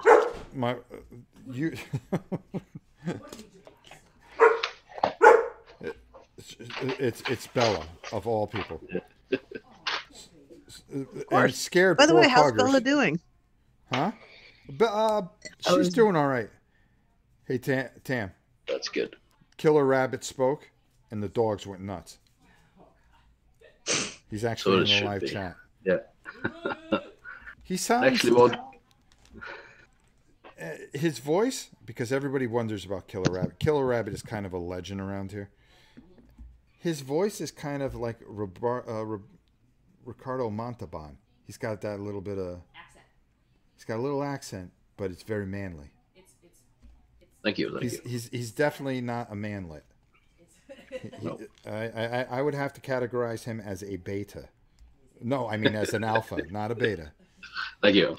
you. It's Bella of all people. And it scared. By the way, how's Puggers. Bella doing? Huh? She's doing all right. Hey Tam. That's good. Killer Rabbit spoke, and the dogs went nuts. He's actually in the live chat. Yeah. He sounds. Actually, his voice, because everybody wonders about Killer Rabbit. Killer Rabbit is kind of a legend around here. His voice is kind of like Ricardo Montalban. He's got that little bit of accent. He's got a little accent, but it's very manly. Thank you. He's definitely not a manlet. I would have to categorize him as a beta. No, I mean as an alpha, not a beta. Thank you.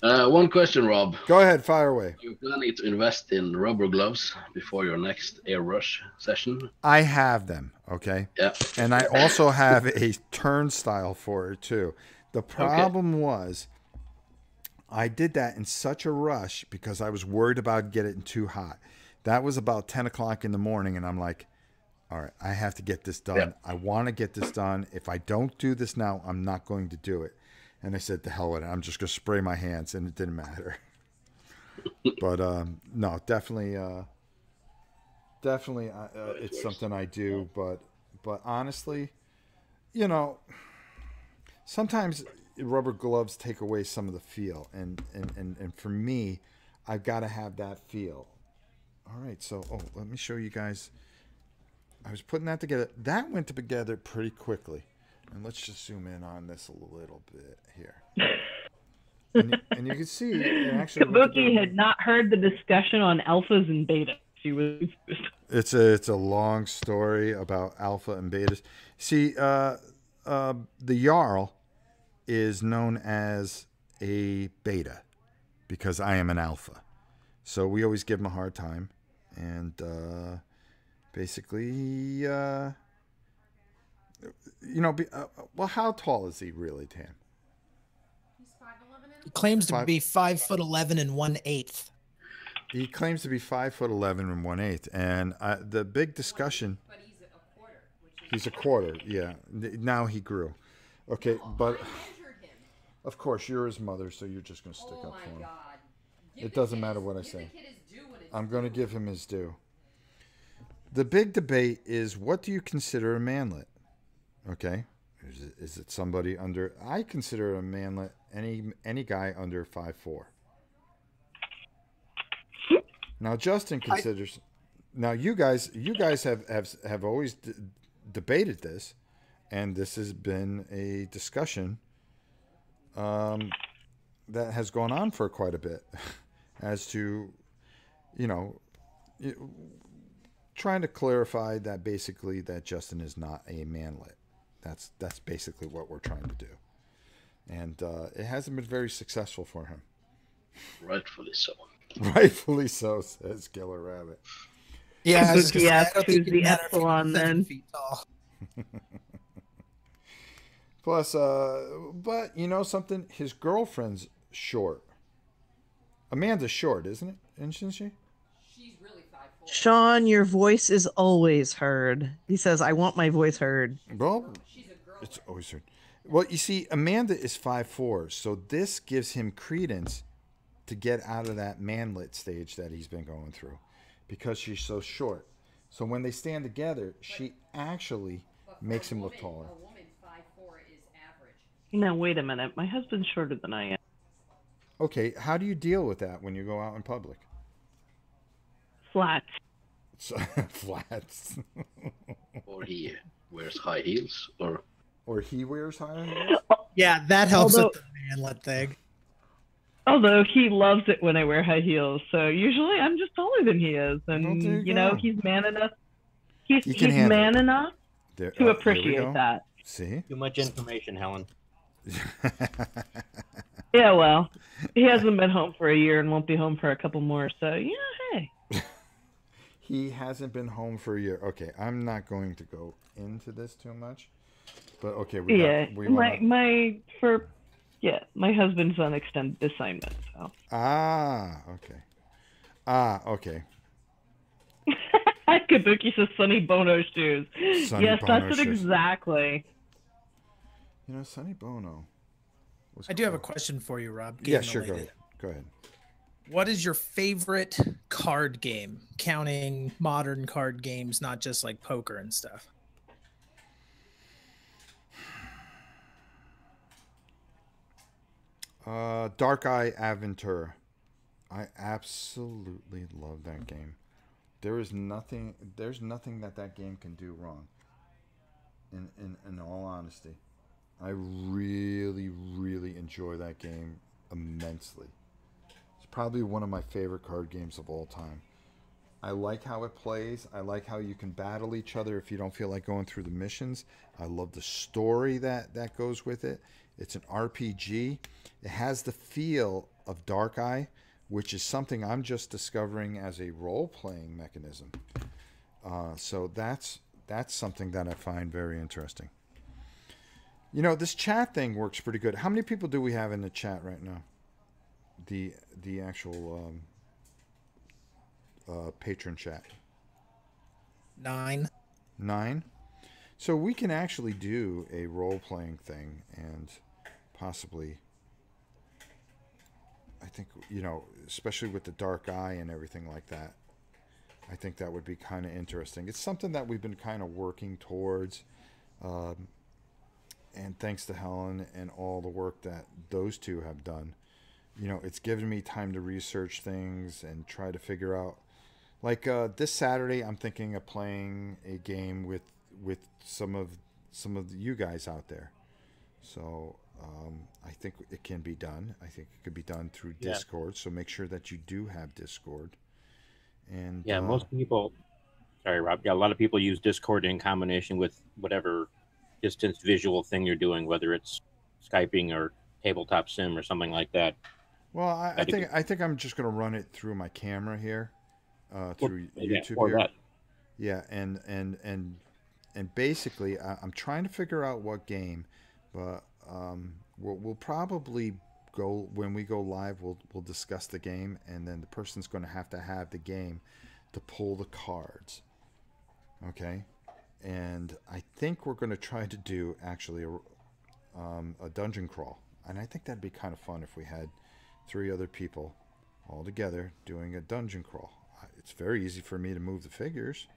One question, Rob. Go ahead, fire away. Are you planning to invest in rubber gloves before your next air rush session? I have them, okay? Yeah. And I also have a turnstile for it too. The problem was I did that in such a rush because I was worried about getting too hot. That was about 10 o'clock in the morning, and I'm like, all right, I have to get this done. Yeah. I want to get this done. If I don't do this now, I'm not going to do it. And I said, the hell with it. I'm just going to spray my hands, and it didn't matter. But no, definitely, it's something I do. But honestly, you know, sometimes rubber gloves take away some of the feel, and for me, I've got to have that feel. All right, so let me show you guys. I was putting that together. That went together pretty quickly. And let's just zoom in on this a little bit here. And you can see it actually. Kabuki had not heard the discussion on alphas and betas. She was. It's a long story about alpha and betas. See, the Jarl is known as a beta because I am an alpha. So we always give him a hard time, and basically. Well, how tall is he really, Tam? He's 5'11". He claims to be 5'11" and 1/8. He claims to be 5'11" and 1/8, and the big discussion. But he's a quarter. He's a quarter, yeah. Now he grew. Okay, but I measured him. of course you're his mother, so you're just gonna stick Oh up for him. my God. It doesn't matter what I Give say. the kid his due when it's I'm gonna give him his due. The big debate is, what do you consider a manlet? Okay, is it somebody under? I consider a manlet any guy under 5'4". Now Justin considers. Now you guys have always debated this, and this has been a discussion that has gone on for quite a bit, as to, trying to clarify that basically that Justin is not a manlet. That's basically what we're trying to do, and it hasn't been very successful for him. Rightfully so. Rightfully so, says Killer Rabbit. Yeah, Who's the epsilon then? Plus, but you know something? His girlfriend's short. Amanda's short, isn't it? Isn't she? She's really 5'4". Sean, your voice is always heard. He says, I want my voice heard. Well, She's a girl. it's always heard. Well, you see, Amanda is 5'4", so this gives him credence to get out of that manlet stage that he's been going through, because she's so short. So when they stand together, she actually makes him look taller. A woman 5'4" is average. Now wait a minute. My husband's shorter than I am. Okay, how do you deal with that when you go out in public? Flat. Flats. Or he wears high heels, Or he wears high heels? Yeah, that helps Although- with the manlet thing. Although he loves it when I wear high heels, so usually I'm just taller than he is, and Well, there you you know go. he's man enough. He's He can he's handle man it. enough There, to here we appreciate go. that. See? Too much information, Helen. Yeah, well, he hasn't been home for a year and won't be home for a couple more, so yeah, hey. He hasn't been home for a year. Okay, I'm not going to go into this too much, but okay, my husband's on extended assignment, so. Okay. Kabuki says Sonny Bono shoes. Sonny Yes, Bono that's it shoes. exactly. You know, Sonny Bono. I do have a question for you, Rob. Yeah, game sure. related. Go ahead. What is your favorite card game? Counting modern card games, not just like poker and stuff. Dark Eye Aventura. I absolutely love that game. There's nothing that game can do wrong. In all honesty, I really, really enjoy that game immensely. It's probably one of my favorite card games of all time. I like how it plays. I like how you can battle each other if you don't feel like going through the missions. I love the story that goes with it. It's an RPG. It has the feel of Dark Eye, which is something I'm just discovering as a role-playing mechanism. So that's something that I find very interesting. You know, this chat thing works pretty good. How many people do we have in the chat right now? The actual patron chat. 9. 9. So we can actually do a role-playing thing and possibly, I think, you know, especially with the Dark Eye and everything like that, I think that would be kind of interesting. It's something that we've been kind of working towards, and thanks to Helen and all the work that those two have done, you know, it's given me time to research things and try to figure out. Like this Saturday, I'm thinking of playing a game with some of you guys out there. So I think it can be done. I think it could be done through Discord. So make sure that you do have Discord. And yeah, most people. Sorry, Rob. Yeah, a lot of people use Discord in combination with whatever distance visual thing you're doing, whether it's Skyping or tabletop sim or something like that. Well, I think I'm just going to run it through my camera here, through YouTube here. That. Yeah, and basically, I'm trying to figure out what game, but we'll probably go when we go live. We'll discuss the game, and then the person's going to have the game to pull the cards. Okay, and I think we're going to try to do actually a dungeon crawl, and I think that'd be kind of fun if we had 3 other people all together doing a dungeon crawl. It's very easy for me to move the figures.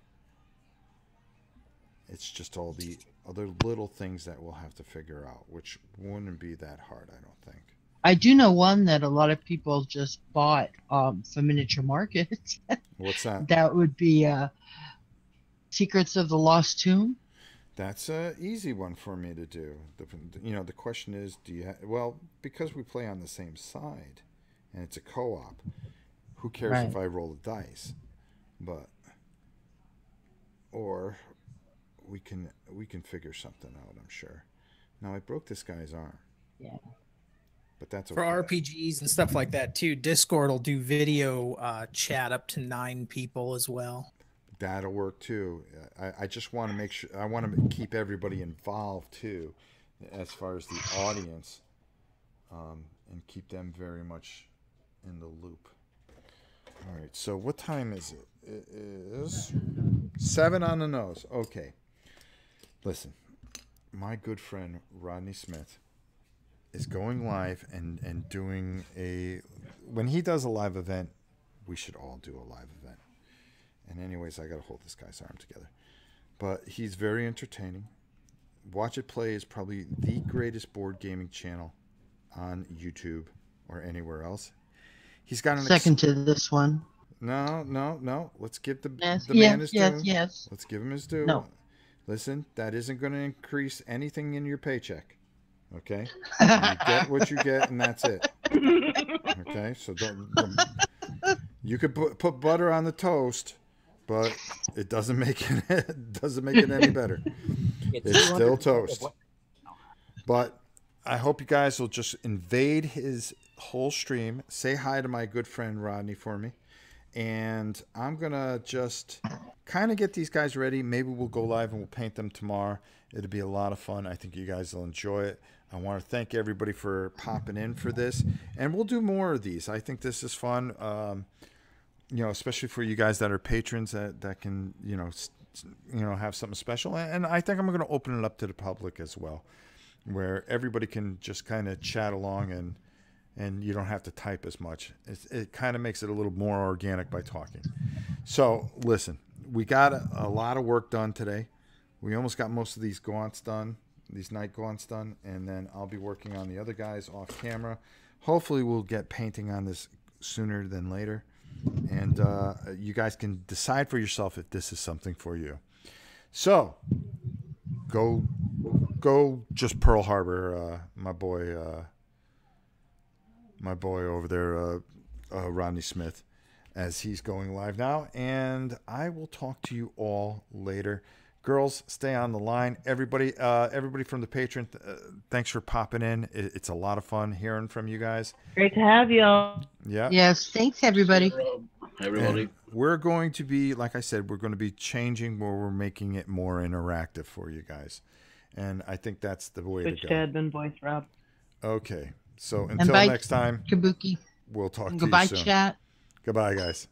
It's just all the other little things that we'll have to figure out, which wouldn't be that hard, I don't think. I do know one that a lot of people just bought for Miniature Market. What's that? That would be Secrets of the Lost Tomb. That's an easy one for me to do. The question is, do you well, because we play on the same side and it's a co-op, who cares if I roll the dice? But or we can figure something out, I'm sure. Now I broke this guy's arm. Yeah. But that's okay. For RPGs and stuff like that too, Discord will do video chat up to 9 people as well. That'll work too. I just want to make sure, I want to keep everybody involved too, as far as the audience, and keep them very much in the loop. All right, so what time is it? It is 7 on the nose. Okay. Listen, my good friend Rodney Smith is going live and doing when he does a live event, we should all do a live event. And anyways, I got to hold this guy's arm together. But he's very entertaining. Watch It Play is probably the greatest board gaming channel on YouTube or anywhere else. He's got an second to this one. No. Let's give the man his due. Yes. Let's give him his due. No. Listen, that isn't going to increase anything in your paycheck. Okay? You get what you get, and that's it. Okay? So you could put butter on the toast, but it doesn't make it any better. It's still toast. But I hope you guys will just invade his whole stream. Say hi to my good friend Rodney for me. And I'm going to just kind of get these guys ready. Maybe we'll go live and we'll paint them tomorrow. It'll be a lot of fun. I think you guys will enjoy it. I want to thank everybody for popping in for this. And we'll do more of these. I think this is fun. Especially for you guys that are patrons that can, have something special. And I think I'm going to open it up to the public as well, where everybody can just kind of chat along and you don't have to type as much. It kind of makes it a little more organic by talking. So listen, we got a lot of work done today. We almost got most of these gaunts done, these night gaunts done, and then I'll be working on the other guys off camera. Hopefully we'll get painting on this sooner than later. And you guys can decide for yourself if this is something for you. So go just Pearl Harbor, my boy over there, Rodney Smith, as he's going live now. And I will talk to you all later. Girls, stay on the line. Everybody from the Patreon, thanks for popping in. It's a lot of fun hearing from you guys. Great to have y'all. Yeah. Yes, thanks everybody. Everybody. And we're going to be, like I said, we're going to be changing where we're making it more interactive for you guys. And I think that's the way Switch to to go. admin voice, Rob. Okay. So And until bye, next time, Kabuki. we'll talk to you Goodbye, soon. chat. Goodbye, guys.